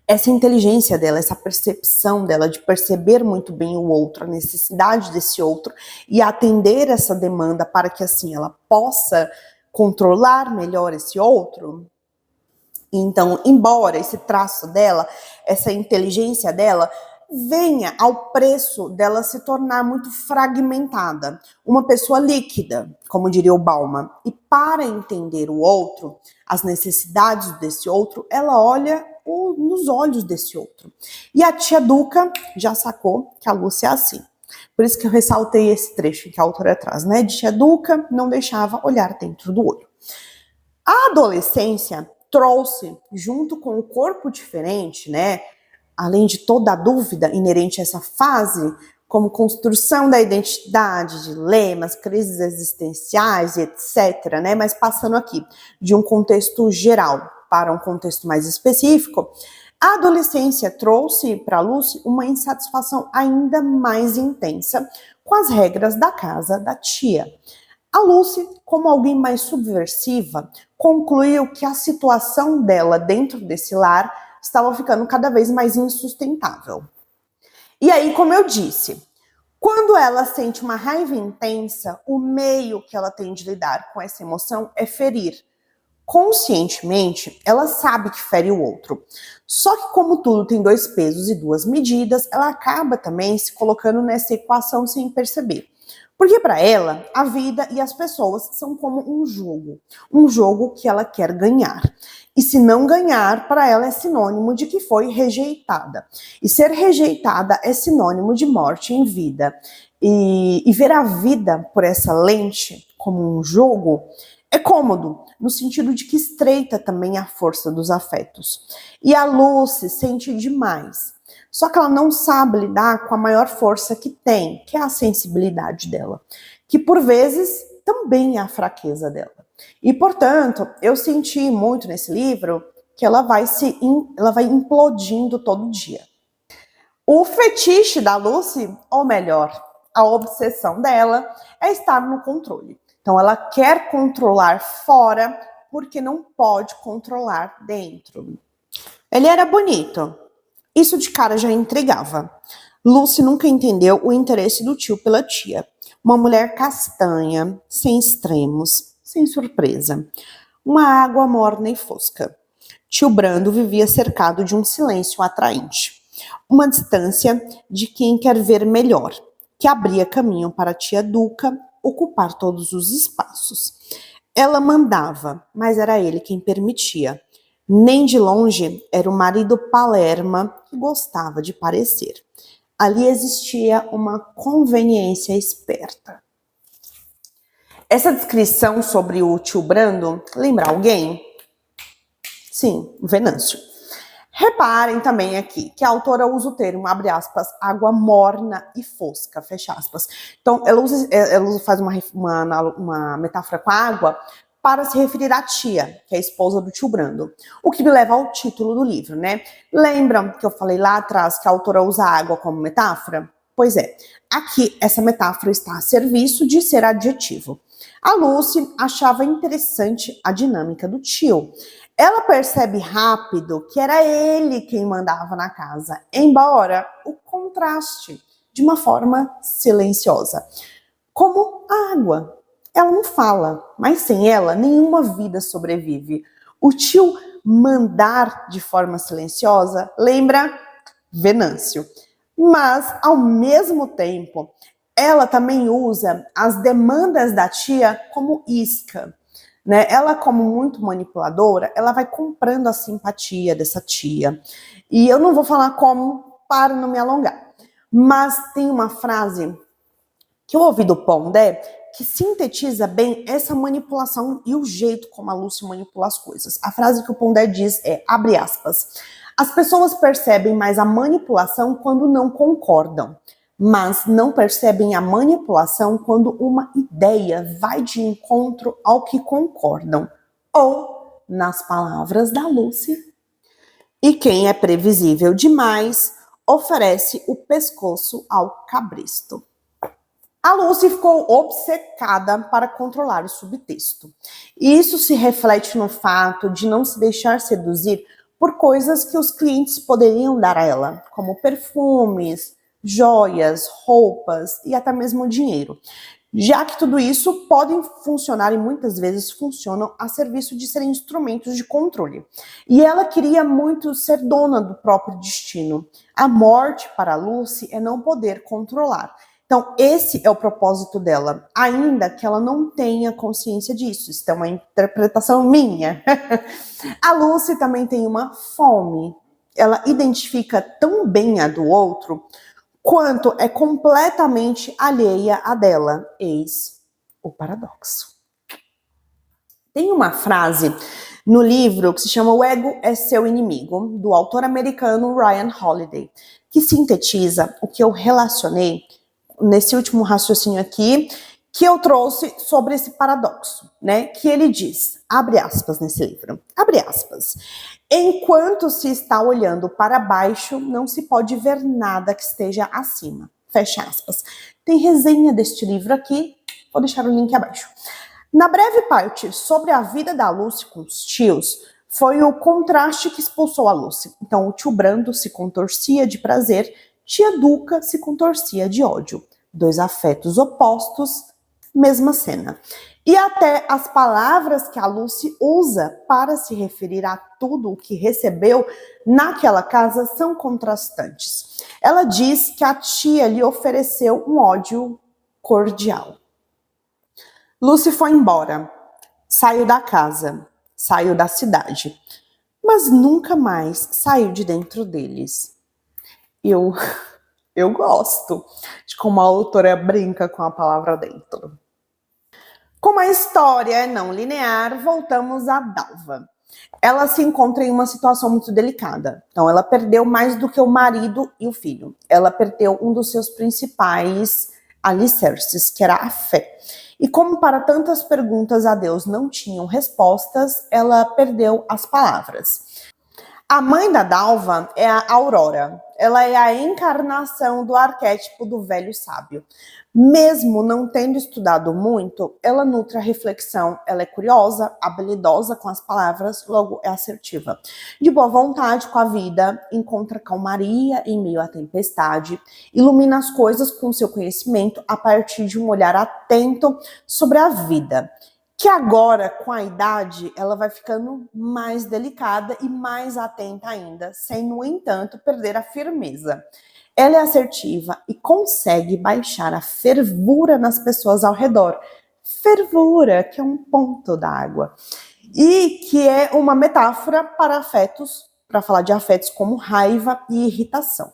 essa inteligência dela, essa percepção dela de perceber muito bem o outro, a necessidade desse outro e atender essa demanda para que assim ela possa controlar melhor esse outro. Então, embora esse traço dela, essa inteligência dela, venha ao preço dela se tornar muito fragmentada, uma pessoa líquida, como diria o Bauman. E para entender o outro, as necessidades desse outro, ela olha nos olhos desse outro. E a tia Duca já sacou que a Lucy é assim. Por isso que eu ressaltei esse trecho que a autora traz, né? De tia Duca não deixava olhar dentro do olho. A adolescência trouxe, junto com o corpo diferente, né? Além de toda a dúvida inerente a essa fase, como construção da identidade, dilemas, crises existenciais e etc., né? Mas passando aqui de um contexto geral para um contexto mais específico, a adolescência trouxe para Lucy uma insatisfação ainda mais intensa com as regras da casa da tia. A Lucy, como alguém mais subversiva, concluiu que a situação dela dentro desse lar estava ficando cada vez mais insustentável. E aí, como eu disse, quando ela sente uma raiva intensa, o meio que ela tem de lidar com essa emoção é ferir. Conscientemente, ela sabe que fere o outro. Só que como tudo tem dois pesos e duas medidas, ela acaba também se colocando nessa equação sem perceber. Porque para ela, a vida e as pessoas são como um jogo que ela quer ganhar. E se não ganhar, para ela é sinônimo de que foi rejeitada. E ser rejeitada é sinônimo de morte em vida. E ver a vida por essa lente, como um jogo, é cômodo, no sentido de que estreita também a força dos afetos. E a Lucy sente demais. Só que ela não sabe lidar com a maior força que tem, que é a sensibilidade dela, que por vezes também é a fraqueza dela. E, portanto, eu senti muito nesse livro que ela vai implodindo todo dia. O fetiche da Lucy, ou melhor, a obsessão dela, é estar no controle. Então, ela quer controlar fora porque não pode controlar dentro. Ele era bonito. Isso de cara já intrigava. Lucy nunca entendeu o interesse do tio pela tia. Uma mulher castanha, sem extremos, sem surpresa. Uma água morna e fosca. Tio Brando vivia cercado de um silêncio atraente. Uma distância de quem quer ver melhor, que abria caminho para a tia Duca ocupar todos os espaços. Ela mandava, mas era ele quem permitia. Nem de longe era o marido Palerma que gostava de parecer. Ali existia uma conveniência esperta. Essa descrição sobre o tio Brando lembra alguém? Sim, Venâncio. Reparem também aqui que a autora usa o termo, abre aspas, água morna e fosca, fecha aspas. Então, ela faz uma metáfora com a água para se referir à tia, que é a esposa do tio Brando. O que me leva ao título do livro, né? Lembram que eu falei lá atrás que a autora usa a água como metáfora? Pois é, aqui essa metáfora está a serviço de ser adjetivo. A Lucy achava interessante a dinâmica do tio. Ela percebe rápido que era ele quem mandava na casa, embora o contraste, de uma forma silenciosa. Como a água. Ela não fala, mas sem ela, nenhuma vida sobrevive. O tio mandar de forma silenciosa lembra Venâncio. Mas, ao mesmo tempo, ela também usa as demandas da tia como isca. Né? Ela, como muito manipuladora, ela vai comprando a simpatia dessa tia. E eu não vou falar como para não me alongar. Mas tem uma frase que eu ouvi do Pondé que sintetiza bem essa manipulação e o jeito como a Lucy manipula as coisas. A frase que o Pondé diz é, abre aspas, as pessoas percebem mais a manipulação quando não concordam, mas não percebem a manipulação quando uma ideia vai de encontro ao que concordam. Ou, nas palavras da Lucy, e quem é previsível demais oferece o pescoço ao cabresto. A Lucy ficou obcecada para controlar o subtexto. E isso se reflete no fato de não se deixar seduzir por coisas que os clientes poderiam dar a ela, como perfumes, joias, roupas e até mesmo dinheiro. Já que tudo isso podem funcionar e muitas vezes funcionam a serviço de serem instrumentos de controle. E ela queria muito ser dona do próprio destino. A morte para a Lucy é não poder controlar. Então, esse é o propósito dela, ainda que ela não tenha consciência disso. Isso é uma interpretação minha. A Lucy também tem uma fome. Ela identifica tão bem a do outro quanto é completamente alheia à dela. Eis o paradoxo. Tem uma frase no livro que se chama O Ego é Seu Inimigo, do autor americano Ryan Holiday, que sintetiza o que eu relacionei nesse último raciocínio aqui, que eu trouxe sobre esse paradoxo, né? Que ele diz, abre aspas nesse livro, abre aspas, enquanto se está olhando para baixo, não se pode ver nada que esteja acima, fecha aspas. Tem resenha deste livro aqui, vou deixar o link abaixo. Na breve parte sobre a vida da Lucy com os tios, foi o contraste que expulsou a Lucy. Então, o tio Brando se contorcia de prazer, tia Duca se contorcia de ódio. Dois afetos opostos, mesma cena. E até as palavras que a Lucy usa para se referir a tudo o que recebeu naquela casa são contrastantes. Ela diz que a tia lhe ofereceu um ódio cordial. Lucy foi embora, saiu da casa, saiu da cidade, mas nunca mais saiu de dentro deles. Eu gosto de como a autora brinca com a palavra dentro. Como a história é não linear, voltamos a Dalva. Ela se encontra em uma situação muito delicada. Então, ela perdeu mais do que o marido e o filho. Ela perdeu um dos seus principais alicerces, que era a fé. E como para tantas perguntas a Deus não tinham respostas, ela perdeu as palavras. A mãe da Dalva é a Aurora. Ela é a encarnação do arquétipo do velho sábio. Mesmo não tendo estudado muito, ela nutre a reflexão, ela é curiosa, habilidosa com as palavras, logo é assertiva. De boa vontade com a vida, encontra calmaria em meio à tempestade, ilumina as coisas com seu conhecimento a partir de um olhar atento sobre a vida. Que agora, com a idade, ela vai ficando mais delicada e mais atenta ainda, sem, no entanto, perder a firmeza. Ela é assertiva e consegue baixar a fervura nas pessoas ao redor. Fervura, que é um ponto d'água. E que é uma metáfora para afetos, para falar de afetos como raiva e irritação.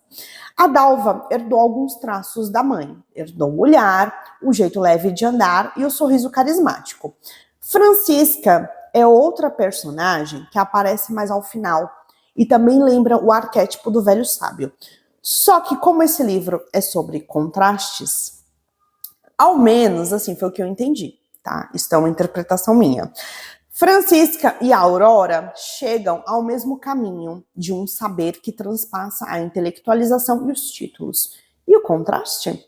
A Dalva herdou alguns traços da mãe. Herdou o olhar, o jeito leve de andar e o sorriso carismático. Francisca é outra personagem que aparece mais ao final e também lembra o arquétipo do velho sábio. Só que como esse livro é sobre contrastes, ao menos assim foi o que eu entendi, tá? Isso é uma interpretação minha. Francisca e a Aurora chegam ao mesmo caminho de um saber que transpassa a intelectualização e os títulos. E o contraste?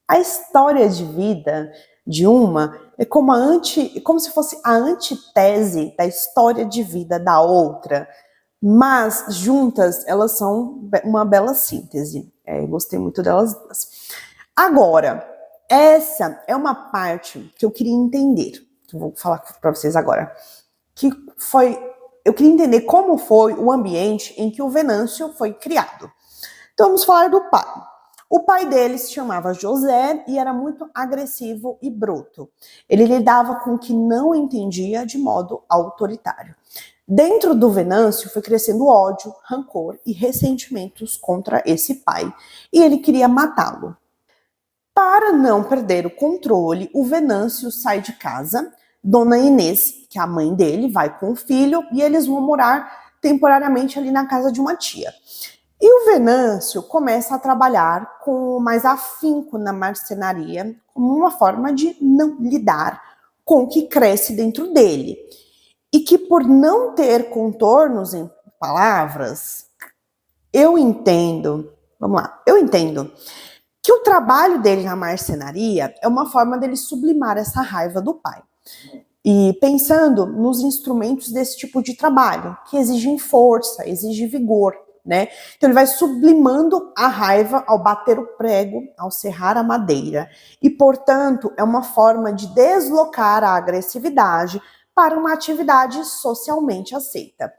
A história de vida de uma é como se fosse a antítese da história de vida da outra, mas juntas elas são uma bela síntese. Gostei muito delas duas. Agora, essa é uma parte que eu queria entender, que eu vou falar para vocês agora, eu queria entender como foi o ambiente em que o Venâncio foi criado. Então vamos falar do pai. O pai dele se chamava José e era muito agressivo e bruto. Ele lidava com o que não entendia de modo autoritário. Dentro do Venâncio foi crescendo ódio, rancor e ressentimentos contra esse pai, e ele queria matá-lo. Para não perder o controle, o Venâncio sai de casa, Dona Inês, que é a mãe dele, vai com o filho e eles vão morar temporariamente ali na casa de uma tia. E o Venâncio começa a trabalhar com mais afinco na marcenaria, como uma forma de não lidar com o que cresce dentro dele. E que por não ter contornos em palavras, eu entendo que o trabalho dele na marcenaria é uma forma dele sublimar essa raiva do pai. E pensando nos instrumentos desse tipo de trabalho, que exigem força, exigem vigor, né? Então ele vai sublimando a raiva ao bater o prego, ao serrar a madeira. E, portanto, é uma forma de deslocar a agressividade para uma atividade socialmente aceita.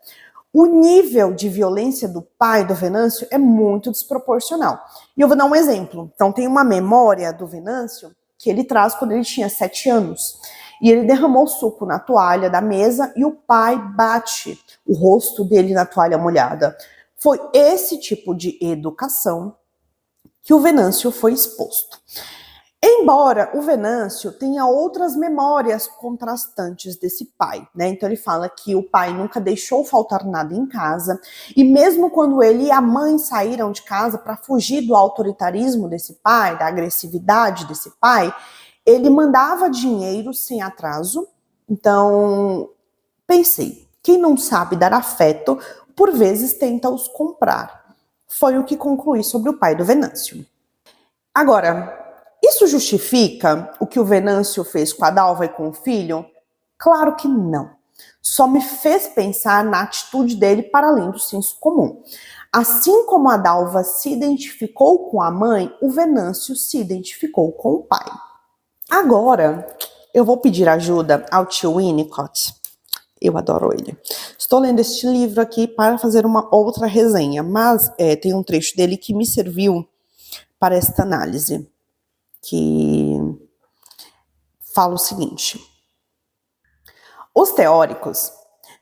O nível de violência do pai do Venâncio é muito desproporcional. E eu vou dar um exemplo. Então tem uma memória do Venâncio que ele traz quando ele tinha 7 anos. E ele derramou suco na toalha da mesa e o pai bate o rosto dele na toalha molhada. Foi esse tipo de educação que o Venâncio foi exposto. Embora o Venâncio tenha outras memórias contrastantes desse pai, né? Então ele fala que o pai nunca deixou faltar nada em casa, e mesmo quando ele e a mãe saíram de casa para fugir do autoritarismo desse pai, da agressividade desse pai, ele mandava dinheiro sem atraso. Então, pensei, quem não sabe dar afeto, por vezes tenta os comprar. Foi o que concluí sobre o pai do Venâncio. Agora, isso justifica o que o Venâncio fez com a Dalva e com o filho? Claro que não. Só me fez pensar na atitude dele para além do senso comum. Assim como a Dalva se identificou com a mãe, o Venâncio se identificou com o pai. Agora, eu vou pedir ajuda ao tio Winnicott. Eu adoro ele. Estou lendo este livro aqui para fazer uma outra resenha, mas tem um trecho dele que me serviu para esta análise, que fala o seguinte: os teóricos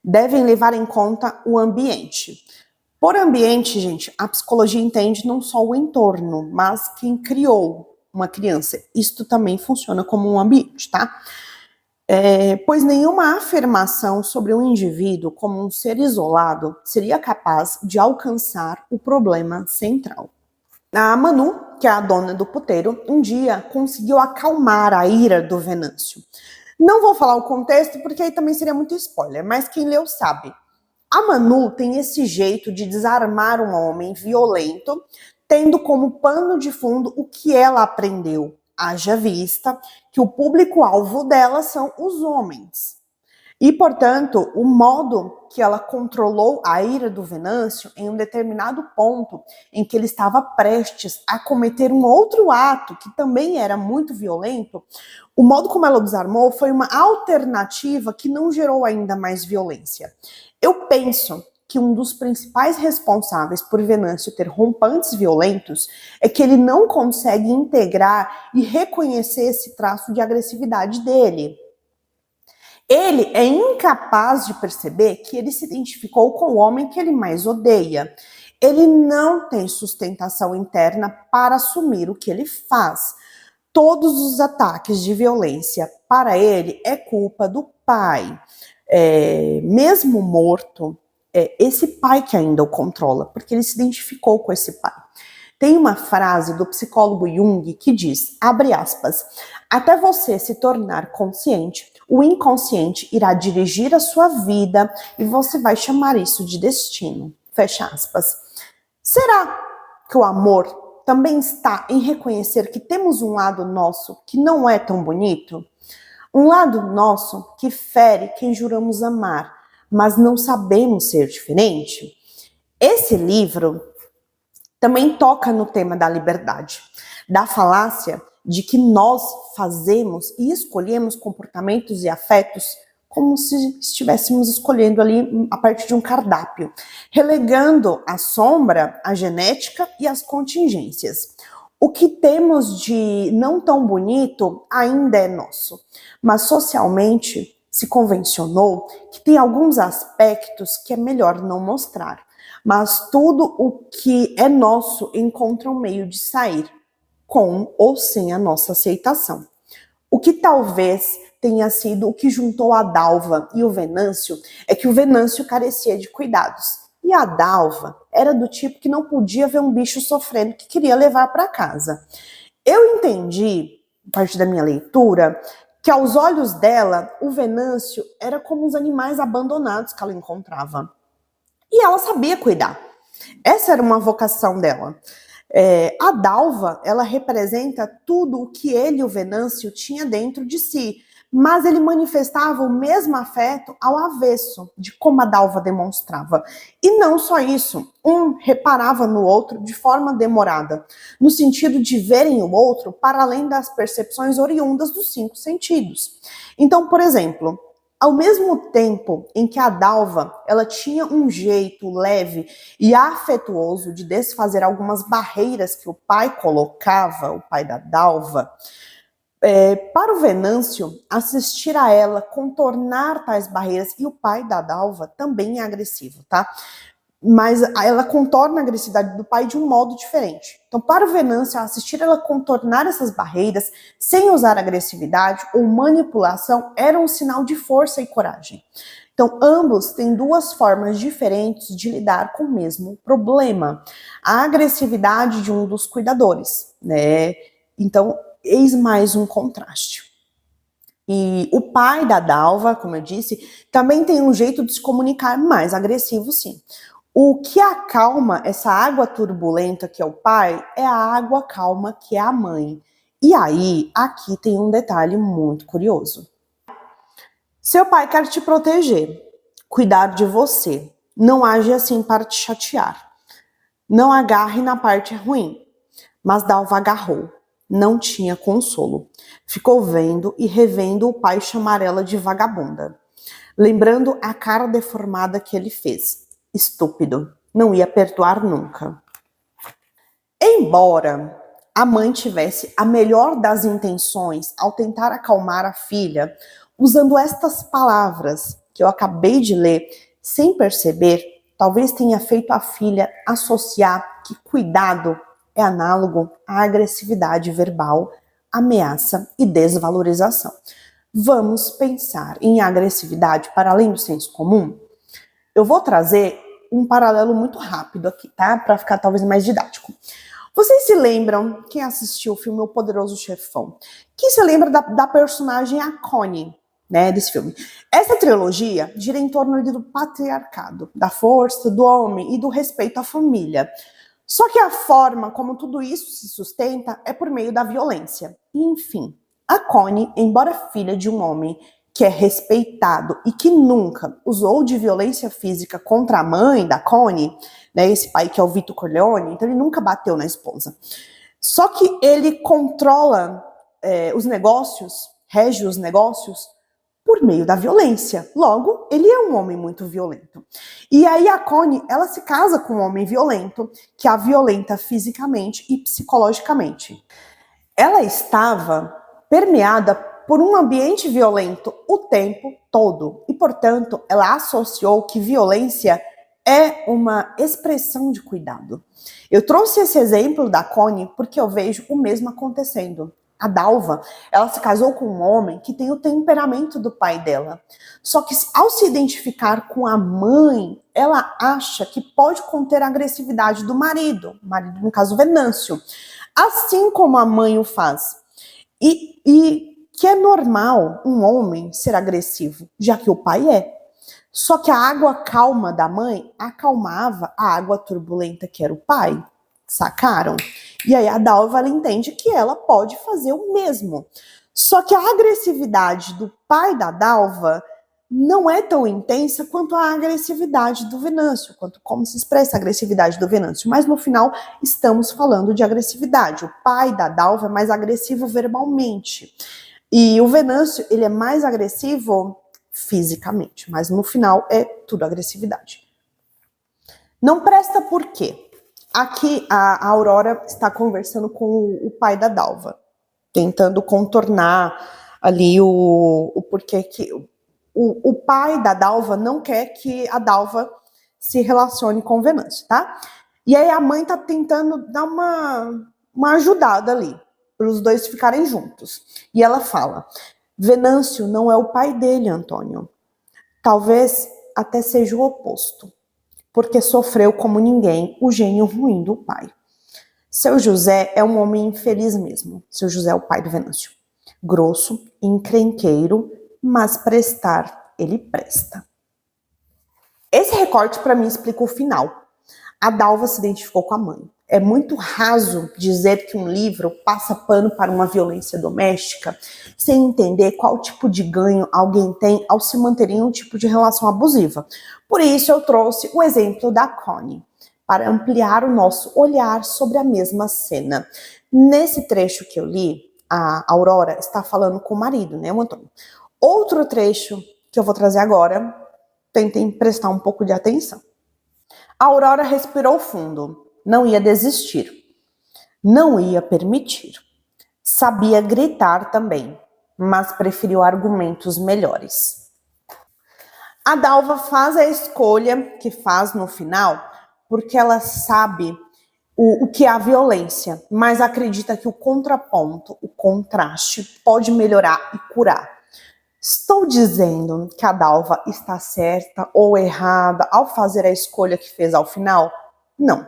devem levar em conta o ambiente. Por ambiente, gente, a psicologia entende não só o entorno, mas quem criou uma criança. Isto também funciona como um ambiente, tá? Pois nenhuma afirmação sobre um indivíduo como um ser isolado seria capaz de alcançar o problema central. A Manu, que é a dona do puteiro, um dia conseguiu acalmar a ira do Venâncio. Não vou falar o contexto, porque aí também seria muito spoiler, mas quem leu sabe. A Manu tem esse jeito de desarmar um homem violento, tendo como pano de fundo o que ela aprendeu. Haja vista que o público-alvo dela são os homens. E, portanto, o modo que ela controlou a ira do Venâncio em um determinado ponto em que ele estava prestes a cometer um outro ato que também era muito violento, o modo como ela o desarmou foi uma alternativa que não gerou ainda mais violência. Eu penso que um dos principais responsáveis por Venâncio ter rompantes violentos é que ele não consegue integrar e reconhecer esse traço de agressividade dele. Ele é incapaz de perceber que ele se identificou com o homem que ele mais odeia. Ele não tem sustentação interna para assumir o que ele faz. Todos os ataques de violência para ele é culpa do pai. Mesmo morto, é esse pai que ainda o controla, porque ele se identificou com esse pai. Tem uma frase do psicólogo Jung que diz, abre aspas, até você se tornar consciente, o inconsciente irá dirigir a sua vida e você vai chamar isso de destino. Fecha aspas. Será que o amor também está em reconhecer que temos um lado nosso que não é tão bonito? Um lado nosso que fere quem juramos amar, mas não sabemos ser diferente? Esse livro também toca no tema da liberdade, da falácia de que nós fazemos e escolhemos comportamentos e afetos como se estivéssemos escolhendo ali a partir de um cardápio, relegando à sombra a genética e as contingências. O que temos de não tão bonito ainda é nosso, mas socialmente se convencionou que tem alguns aspectos que é melhor não mostrar. Mas tudo o que é nosso encontra um meio de sair, com ou sem a nossa aceitação. O que talvez tenha sido o que juntou a Dalva e o Venâncio é que o Venâncio carecia de cuidados. E a Dalva era do tipo que não podia ver um bicho sofrendo que queria levar para casa. Eu entendi, a partir da minha leitura, que aos olhos dela, o Venâncio era como os animais abandonados que ela encontrava. E ela sabia cuidar. Essa era uma vocação dela. A Dalva, ela representa tudo o que ele, o Venâncio, tinha dentro de si, mas ele manifestava o mesmo afeto ao avesso de como a Dalva demonstrava. E não só isso, um reparava no outro de forma demorada, no sentido de verem o outro para além das percepções oriundas dos 5 sentidos. Então, por exemplo, ao mesmo tempo em que a Dalva, ela tinha um jeito leve e afetuoso de desfazer algumas barreiras que o pai colocava, o pai da Dalva, para o Venâncio, assistir a ela contornar tais barreiras, e o pai da Dalva também é agressivo, tá? mas ela contorna a agressividade do pai de um modo diferente. Então, para o Venâncio, assistir ela contornar essas barreiras sem usar agressividade ou manipulação era um sinal de força e coragem. Então, ambos têm duas formas diferentes de lidar com o mesmo problema. A agressividade de um dos cuidadores, né? Então, eis mais um contraste. E o pai da Dalva, como eu disse, também tem um jeito de se comunicar mais agressivo, sim. O que acalma essa água turbulenta que é o pai é a água calma que é a mãe. E aí, aqui tem um detalhe muito curioso. Seu pai quer te proteger, cuidar de você. Não age assim para te chatear. Não agarre na parte ruim. Mas Dalva agarrou. Não tinha consolo. Ficou vendo e revendo o pai chamar ela de vagabunda. Lembrando a cara deformada que ele fez. Estúpido. Não ia perdoar nunca. Embora a mãe tivesse a melhor das intenções ao tentar acalmar a filha, usando estas palavras que eu acabei de ler, sem perceber, talvez tenha feito a filha associar que cuidado é análogo à agressividade verbal, ameaça e desvalorização. Vamos pensar em agressividade para além do senso comum? Eu vou trazer um paralelo muito rápido aqui, tá? Para ficar talvez mais didático. Vocês se lembram, quem assistiu o filme O Poderoso Chefão, quem se lembra da personagem a Connie, né, desse filme? Essa trilogia gira em torno do patriarcado, da força do homem e do respeito à família. Só que a forma como tudo isso se sustenta é por meio da violência. E, enfim, a Connie, embora filha de um homem que é respeitado e que nunca usou de violência física contra a mãe da Connie, né, esse pai que é o Vito Corleone, então ele nunca bateu na esposa. Só que ele controla os negócios, rege os negócios por meio da violência. Logo, ele é um homem muito violento. E aí a Connie, ela se casa com um homem violento, que a violenta fisicamente e psicologicamente. Ela estava permeada por um ambiente violento o tempo todo. E, portanto, ela associou que violência é uma expressão de cuidado. Eu trouxe esse exemplo da Connie porque eu vejo o mesmo acontecendo. A Dalva, ela se casou com um homem que tem o temperamento do pai dela. Só que ao se identificar com a mãe, ela acha que pode conter a agressividade do marido, no caso Venâncio, assim como a mãe o faz. E que é normal um homem ser agressivo, já que o pai é. Só que a água calma da mãe acalmava a água turbulenta que era o pai. Sacaram? E aí a Dalva, ela entende que ela pode fazer o mesmo. Só que a agressividade do pai da Dalva não é tão intensa quanto a agressividade do Venâncio, quanto como se expressa a agressividade do Venâncio. Mas no final estamos falando de agressividade. O pai da Dalva é mais agressivo verbalmente. E o Venâncio, ele é mais agressivo fisicamente. Mas no final é tudo agressividade. Não presta por quê? Aqui a Aurora está conversando com o pai da Dalva, tentando contornar ali o porquê que o pai da Dalva não quer que a Dalva se relacione com o Venâncio, tá? E aí a mãe tá tentando dar uma ajudada ali, para os dois ficarem juntos. E ela fala, Venâncio não é o pai dele, Antônio. Talvez até seja o oposto. Porque sofreu como ninguém o gênio ruim do pai. Seu José é um homem infeliz mesmo. Seu José é o pai do Venâncio. Grosso, encrenqueiro, mas prestar, ele presta. Esse recorte para mim explica o final. A Dalva se identificou com a mãe. É muito raso dizer que um livro passa pano para uma violência doméstica sem entender qual tipo de ganho alguém tem ao se manter em um tipo de relação abusiva. Por isso eu trouxe o exemplo da Connie, para ampliar o nosso olhar sobre a mesma cena. Nesse trecho que eu li, a Aurora está falando com o marido, né, o Antônio. Outro trecho que eu vou trazer agora, tentem prestar um pouco de atenção. A Aurora respirou fundo. Não ia desistir. Não ia permitir. Sabia gritar também, mas preferiu argumentos melhores. A Dalva faz a escolha que faz no final porque ela sabe o que é a violência, mas acredita que o contraponto, o contraste, pode melhorar e curar. Estou dizendo que a Dalva está certa ou errada ao fazer a escolha que fez ao final? Não.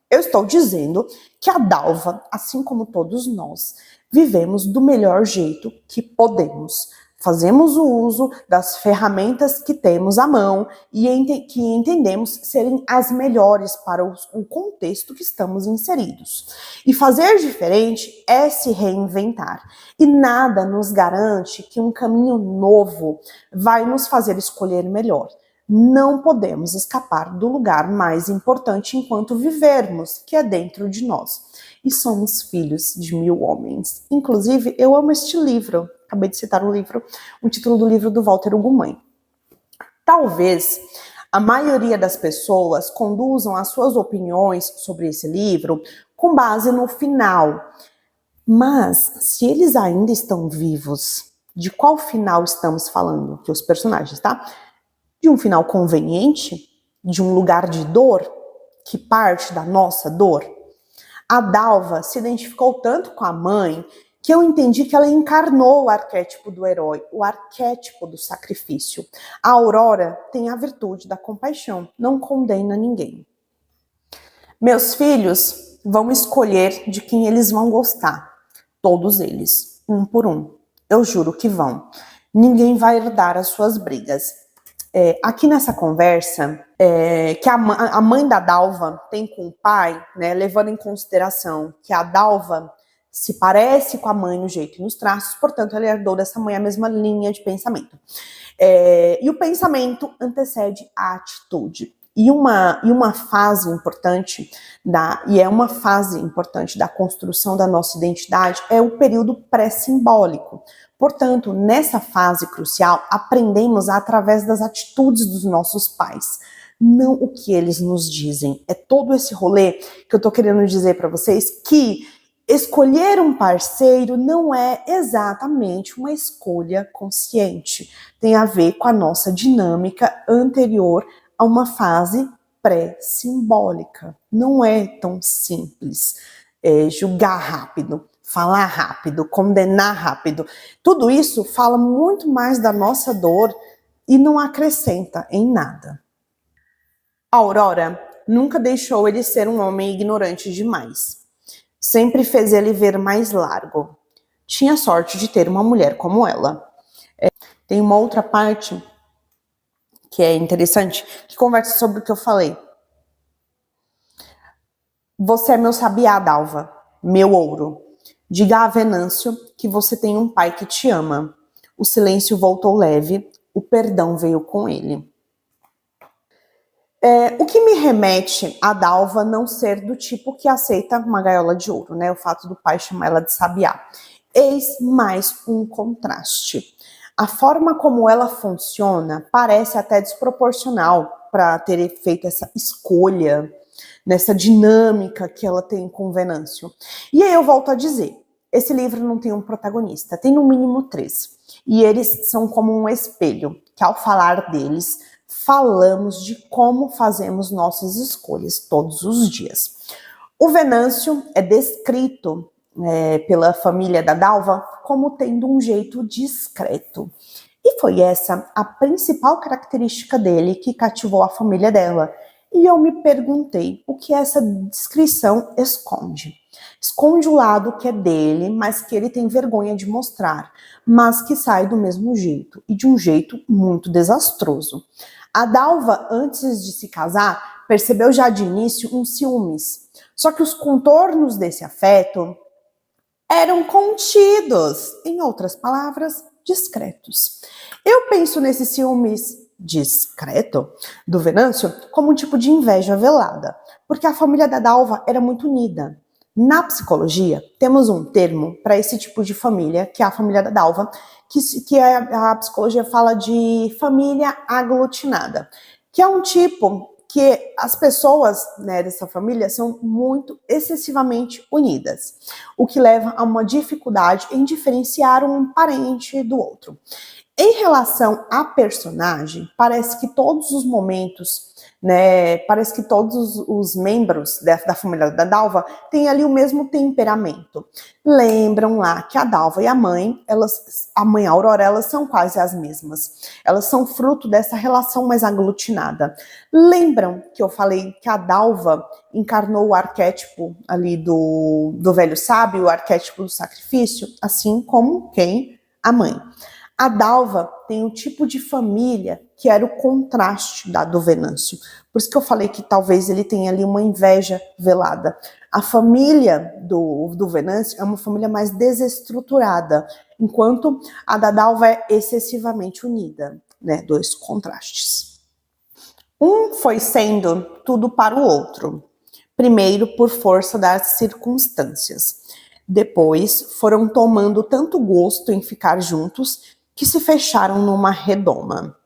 Eu estou dizendo que a Dalva, assim como todos nós, vivemos do melhor jeito que podemos. Fazemos o uso das ferramentas que temos à mão e que entendemos serem as melhores para o contexto que estamos inseridos. E fazer diferente é se reinventar. E nada nos garante que um caminho novo vai nos fazer escolher melhor. Não podemos escapar do lugar mais importante enquanto vivermos, que é dentro de nós. E somos filhos de 1000 homens. Inclusive, eu amo este livro. Acabei de citar o título do livro do Walter Ugumãe. Talvez a maioria das pessoas conduzam as suas opiniões sobre esse livro com base no final. Mas, se eles ainda estão vivos, de qual final estamos falando? Que os personagens, tá? De um final conveniente? De um lugar de dor? Que parte da nossa dor? A Dalva se identificou tanto com a mãe que eu entendi que ela encarnou o arquétipo do herói, o arquétipo do sacrifício. A Aurora tem a virtude da compaixão, não condena ninguém. Meus filhos vão escolher de quem eles vão gostar. Todos eles, um por um. Eu juro que vão. Ninguém vai herdar as suas brigas. Aqui nessa conversa, que a mãe da Dalva tem com o pai, né, levando em consideração que a Dalva se parece com a mãe no jeito e nos traços, portanto, ela herdou dessa mãe a mesma linha de pensamento. E o pensamento antecede a atitude. E uma fase importante uma fase importante da construção da nossa identidade é o período pré-simbólico. Portanto, nessa fase crucial, aprendemos através das atitudes dos nossos pais, não o que eles nos dizem. É todo esse rolê que eu tô querendo dizer para vocês que escolher um parceiro não é exatamente uma escolha consciente. Tem a ver com a nossa dinâmica anterior a uma fase pré-simbólica. Não é tão simples julgar rápido, falar rápido, condenar rápido. Tudo isso fala muito mais da nossa dor e não acrescenta em nada. A Aurora nunca deixou ele ser um homem ignorante demais. Sempre fez ele ver mais largo. Tinha sorte de ter uma mulher como ela. Tem uma outra parte que é interessante, que conversa sobre o que eu falei. Você é meu sabiá, Dalva, meu ouro. Diga a Venâncio que você tem um pai que te ama. O silêncio voltou leve, o perdão veio com ele. O que me remete a Dalva não ser do tipo que aceita uma gaiola de ouro, né? O fato do pai chamar ela de sabiá. Eis mais um contraste. A forma como ela funciona parece até desproporcional para ter feito essa escolha, nessa dinâmica que ela tem com Venâncio. E aí eu volto a dizer, esse livro não tem um protagonista, tem no mínimo 3. E eles são como um espelho, que ao falar deles, falamos de como fazemos nossas escolhas todos os dias. O Venâncio é descrito pela família da Dalva como tendo um jeito discreto. E foi essa a principal característica dele que cativou a família dela. E eu me perguntei o que essa descrição esconde. Esconde o lado que é dele, mas que ele tem vergonha de mostrar, mas que sai do mesmo jeito, e de um jeito muito desastroso. A Dalva, antes de se casar, percebeu já de início uns ciúmes. Só que os contornos desse afeto eram contidos, em outras palavras, discretos. Eu penso nesses ciúmes discreto do Venâncio como um tipo de inveja velada, porque a família da Dalva era muito unida. Na psicologia, temos um termo para esse tipo de família, que é a família da Dalva, que a psicologia fala de família aglutinada, que é um tipo que as pessoas, né, dessa família são muito excessivamente unidas, o que leva a uma dificuldade em diferenciar um parente do outro. Em relação à personagem, parece que todos os momentos, né, parece que todos os membros da família da Dalva têm ali o mesmo temperamento. Lembram lá que a Dalva e a mãe Aurora, elas são quase as mesmas. Elas são fruto dessa relação mais aglutinada. Lembram que eu falei que a Dalva encarnou o arquétipo ali do velho sábio, o arquétipo do sacrifício, assim como quem? A mãe. A Dalva tem um tipo de família que era o contraste do Venâncio. Por isso que eu falei que talvez ele tenha ali uma inveja velada. A família do Venâncio é uma família mais desestruturada, enquanto a da Dalva é excessivamente unida, né? Dois contrastes. Um foi sendo tudo para o outro. Primeiro, por força das circunstâncias. Depois, foram tomando tanto gosto em ficar juntos que se fecharam numa redoma,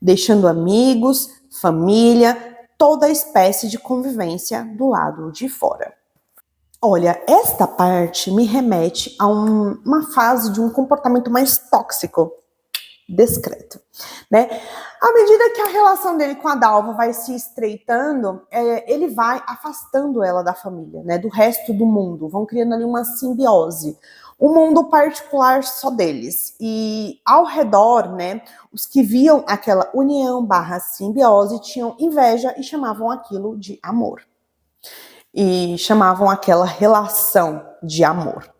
deixando amigos, família, toda espécie de convivência do lado de fora. Olha, esta parte me remete a uma fase de um comportamento mais tóxico, discreto, né? À medida que a relação dele com a Dalva vai se estreitando, ele vai afastando ela da família, né? Do resto do mundo, vão criando ali uma simbiose. Um mundo particular só deles. E ao redor, né, os que viam aquela união barra simbiose tinham inveja e chamavam aquilo de amor. E chamavam aquela relação de amor.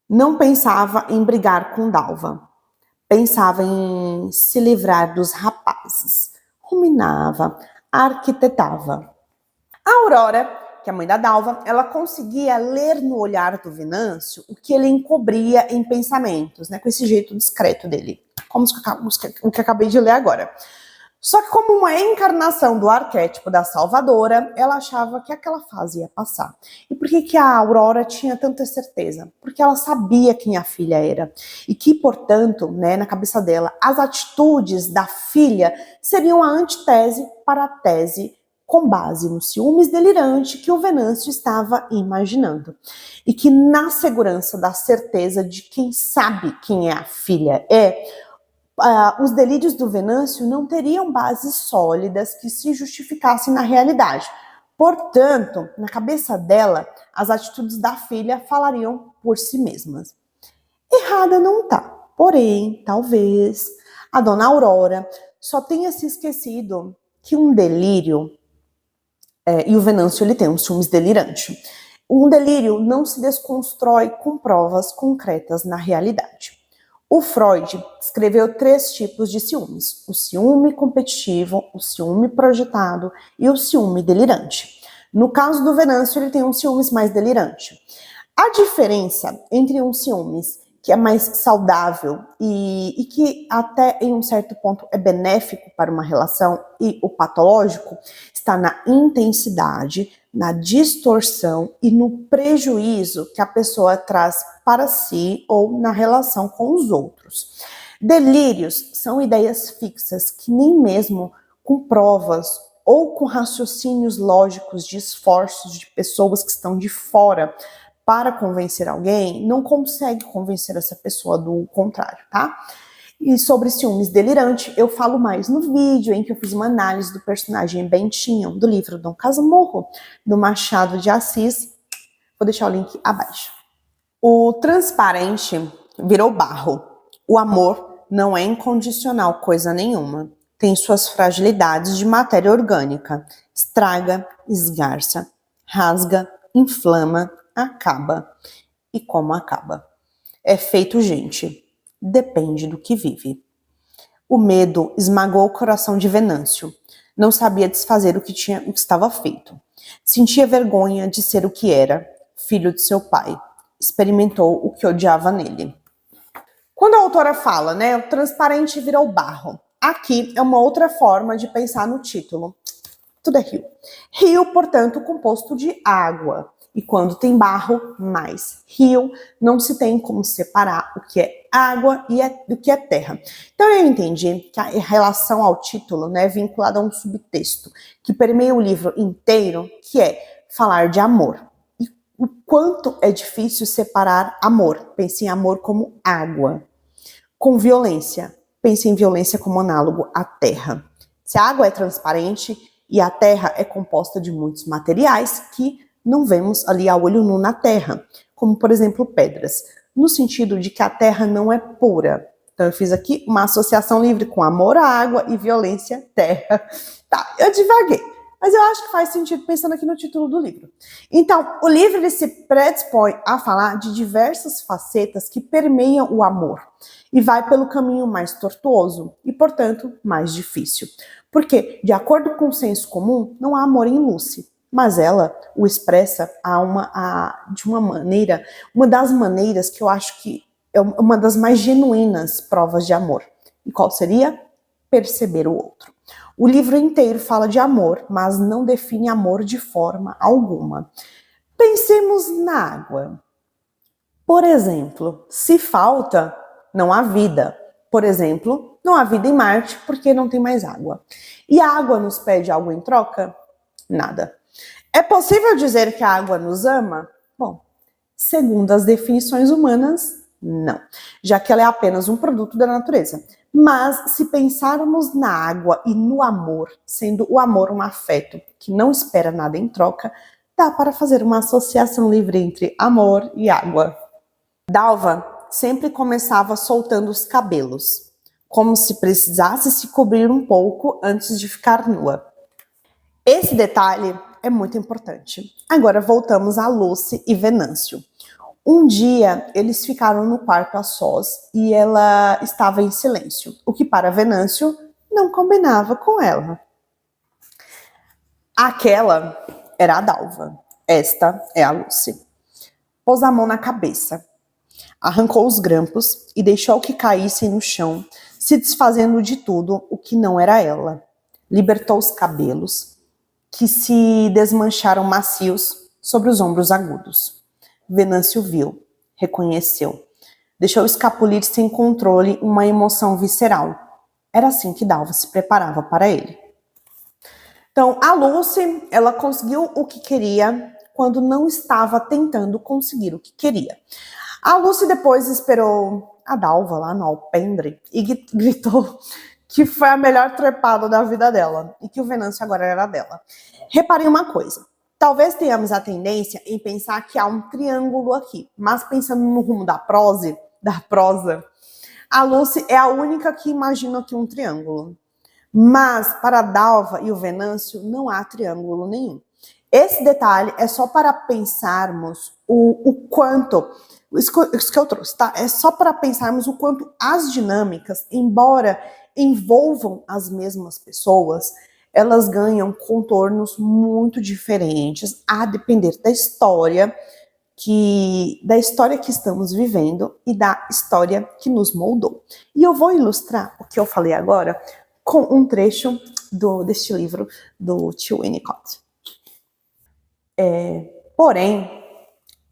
Não pensava em brigar com Dalva. Pensava em se livrar dos rapazes. Ruminava, arquitetava. A Aurora, que é a mãe da Dalva, ela conseguia ler no olhar do Venâncio o que ele encobria em pensamentos, né, com esse jeito discreto dele, como o que acabei de ler agora. Só que como uma encarnação do arquétipo da Salvadora, ela achava que aquela fase ia passar. E por que a Aurora tinha tanta certeza? Porque ela sabia quem a filha era. E que, portanto, né, na cabeça dela, as atitudes da filha seriam a antitese para a tese com base no ciúmes delirante que o Venâncio estava imaginando. E que na segurança da certeza de quem sabe quem é a filha os delírios do Venâncio não teriam bases sólidas que se justificassem na realidade. Portanto, na cabeça dela, as atitudes da filha falariam por si mesmas. Errada não tá. Porém, talvez a dona Aurora só tenha se esquecido que um delírio, e o Venâncio ele tem um ciúmes delirante, um delírio não se desconstrói com provas concretas na realidade. O Freud descreveu 3 tipos de ciúmes: o ciúme competitivo, o ciúme projetado e o ciúme delirante. No caso do Venâncio, ele tem um ciúmes mais delirante. A diferença entre um ciúmes que é mais saudável e que até em um certo ponto é benéfico para uma relação e o patológico está na intensidade, na distorção e no prejuízo que a pessoa traz para si ou na relação com os outros. Delírios são ideias fixas que nem mesmo com provas ou com raciocínios lógicos de esforços de pessoas que estão de fora para convencer alguém, não consegue convencer essa pessoa do contrário, tá? E sobre ciúmes delirante, eu falo mais no vídeo em que eu fiz uma análise do personagem Bentinho, do livro Dom Casmurro, do Machado de Assis. Vou deixar o link abaixo. O transparente virou barro. O amor não é incondicional coisa nenhuma. Tem suas fragilidades de matéria orgânica. Estraga, esgarça, rasga, inflama, acaba. E como acaba? É feito gente. Depende do que vive. O medo esmagou o coração de Venâncio. Não sabia desfazer o que estava feito. Sentia vergonha de ser o que era, filho de seu pai. Experimentou o que odiava nele. Quando a autora fala, né, o transparente virou barro. Aqui é uma outra forma de pensar no título. Tudo é rio. Rio, portanto, composto de água. E quando tem barro, mais rio, não se tem como separar o que é água e o que é terra. Então eu entendi que a relação ao título, né, é vinculada a um subtexto que permeia o livro inteiro, que é falar de amor. E o quanto é difícil separar amor. Pense em amor como água, com violência, pense em violência como análogo à terra. Se a água é transparente e a terra é composta de muitos materiais que não vemos ali a olho nu na terra, como por exemplo pedras, no sentido de que a terra não é pura. Então eu fiz aqui uma associação livre com amor à água e violência à terra. Tá, eu divaguei, mas eu acho que faz sentido pensando aqui no título do livro. Então, o livro ele se predispõe a falar de diversas facetas que permeiam o amor e vai pelo caminho mais tortuoso e, portanto, mais difícil. Porque, de acordo com o senso comum, não há amor em Lucy, mas ela o expressa de uma maneira, uma das maneiras que eu acho que é uma das mais genuínas provas de amor. E qual seria? Perceber o outro. O livro inteiro fala de amor, mas não define amor de forma alguma. Pensemos na água. Por exemplo, se falta, não há vida. Por exemplo, não há vida em Marte porque não tem mais água. E a água nos pede algo em troca? Nada. É possível dizer que a água nos ama? Bom, segundo as definições humanas, não, já que ela é apenas um produto da natureza. Mas se pensarmos na água e no amor, sendo o amor um afeto que não espera nada em troca, dá para fazer uma associação livre entre amor e água. Dalva sempre começava soltando os cabelos, como se precisasse se cobrir um pouco antes de ficar nua. Esse detalhe é muito importante. Agora voltamos a Lucy e Venâncio. Um dia eles ficaram no quarto a sós e ela estava em silêncio, o que para Venâncio não combinava com ela. Aquela era a Dalva, esta é a Lucy. Pôs a mão na cabeça, arrancou os grampos e deixou que caíssem no chão, se desfazendo de tudo o que não era ela. Libertou os cabelos, que se desmancharam macios sobre os ombros agudos. Venâncio viu, reconheceu. Deixou escapulir sem controle uma emoção visceral. Era assim que Dalva se preparava para ele. Então, a Lucy, ela conseguiu o que queria quando não estava tentando conseguir o que queria. A Lucy depois esperou a Dalva lá no alpendre e gritou que foi a melhor trepada da vida dela e que o Venâncio agora era dela. Reparem uma coisa. Talvez tenhamos a tendência em pensar que há um triângulo aqui, mas pensando no rumo da prosa, a Lucy é a única que imagina aqui um triângulo. Mas para a Dalva e o Venâncio não há triângulo nenhum. Esse detalhe é só para pensarmos o quanto, isso que eu trouxe, tá? É só para pensarmos o quanto as dinâmicas, embora envolvam as mesmas pessoas, elas ganham contornos muito diferentes a depender da história que estamos vivendo e da história que nos moldou. E eu vou ilustrar o que eu falei agora com um trecho deste livro do tio Winnicott. Porém,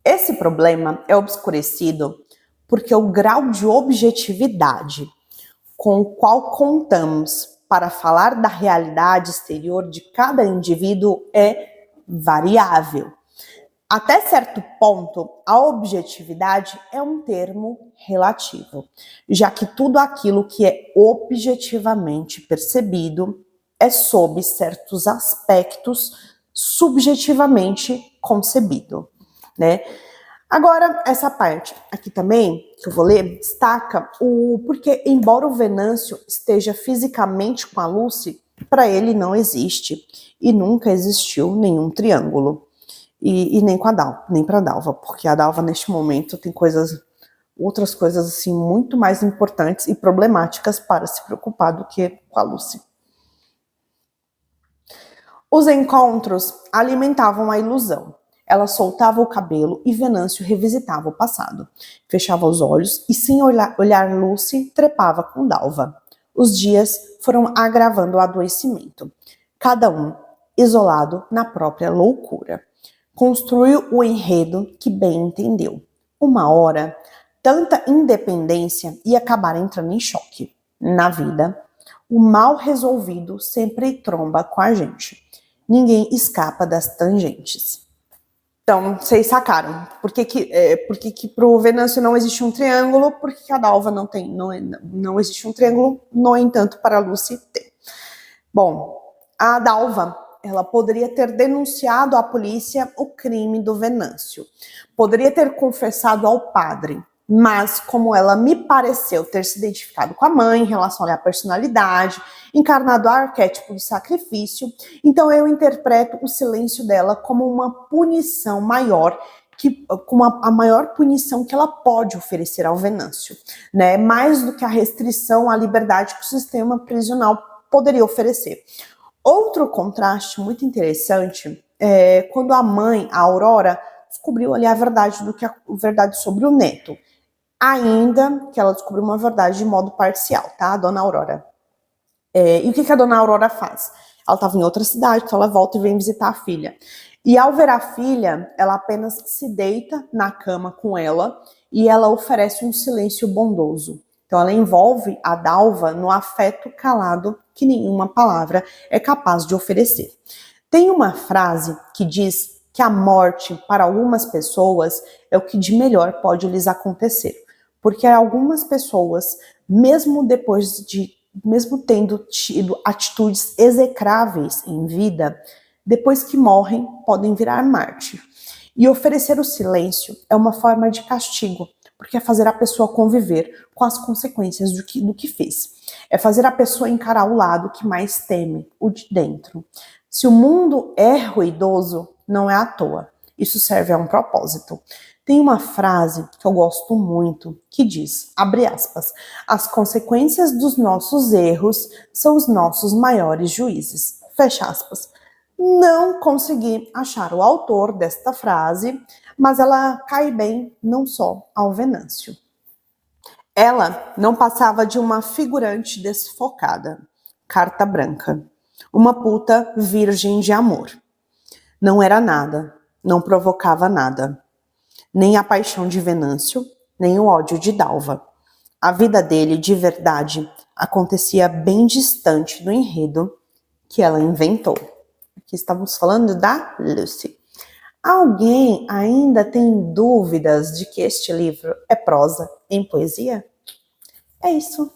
esse problema é obscurecido porque o grau de objetividade com o qual contamos para falar da realidade exterior de cada indivíduo é variável. Até certo ponto, a objetividade é um termo relativo, já que tudo aquilo que é objetivamente percebido é sob certos aspectos subjetivamente concebido, né? Agora, essa parte aqui também, que eu vou ler, destaca porque, embora o Venâncio esteja fisicamente com a Lucy, para ele não existe e nunca existiu nenhum triângulo. E nem com a Dalva, nem para a Dalva, porque a Dalva neste momento tem outras coisas assim muito mais importantes e problemáticas para se preocupar do que com a Lucy. Os encontros alimentavam a ilusão. Ela soltava o cabelo e Venâncio revisitava o passado. Fechava os olhos e, sem olhar Lucy, trepava com Dalva. Os dias foram agravando o adoecimento. Cada um isolado na própria loucura. Construiu o enredo que bem entendeu. Uma hora, tanta independência ia acabar entrando em choque. Na vida, o mal resolvido sempre tromba com a gente. Ninguém escapa das tangentes. Então, vocês sacaram. Por que pro Venâncio não existe um triângulo? Por que a Dalva não existe um triângulo? No entanto, para a Lucy tem. Bom, a Dalva, ela poderia ter denunciado à polícia o crime do Venâncio. Poderia ter confessado ao padre. Mas, como ela me pareceu ter se identificado com a mãe em relação à personalidade, encarnado o arquétipo do sacrifício, então eu interpreto o silêncio dela como uma punição maior, como a maior punição que ela pode oferecer ao Venâncio, né? Mais do que a restrição à liberdade que o sistema prisional poderia oferecer. Outro contraste muito interessante é quando a mãe, a Aurora, descobriu ali a verdade sobre o neto. Ainda que ela descobriu uma verdade de modo parcial, tá? A dona Aurora. E o que a dona Aurora faz? Ela estava em outra cidade, então ela volta e vem visitar a filha. E ao ver a filha, ela apenas se deita na cama com ela e ela oferece um silêncio bondoso. Então ela envolve a Dalva no afeto calado que nenhuma palavra é capaz de oferecer. Tem uma frase que diz que a morte, para algumas pessoas, é o que de melhor pode lhes acontecer. Porque algumas pessoas, mesmo tendo tido atitudes execráveis em vida, depois que morrem, podem virar mártir. E oferecer o silêncio é uma forma de castigo, porque é fazer a pessoa conviver com as consequências do que fez. É fazer a pessoa encarar o lado que mais teme, o de dentro. Se o mundo é ruidoso, não é à toa. Isso serve a um propósito. Tem uma frase que eu gosto muito que diz, abre aspas, as consequências dos nossos erros são os nossos maiores juízes, fecha aspas. Não consegui achar o autor desta frase, mas ela cai bem não só ao Venâncio. Ela não passava de uma figurante desfocada, carta branca, uma puta virgem de amor. Não era nada, não provocava nada. Nem a paixão de Venâncio, nem o ódio de Dalva. A vida dele, de verdade, acontecia bem distante do enredo que ela inventou. Aqui estamos falando da Lucy. Alguém ainda tem dúvidas de que este livro é prosa em poesia? É isso.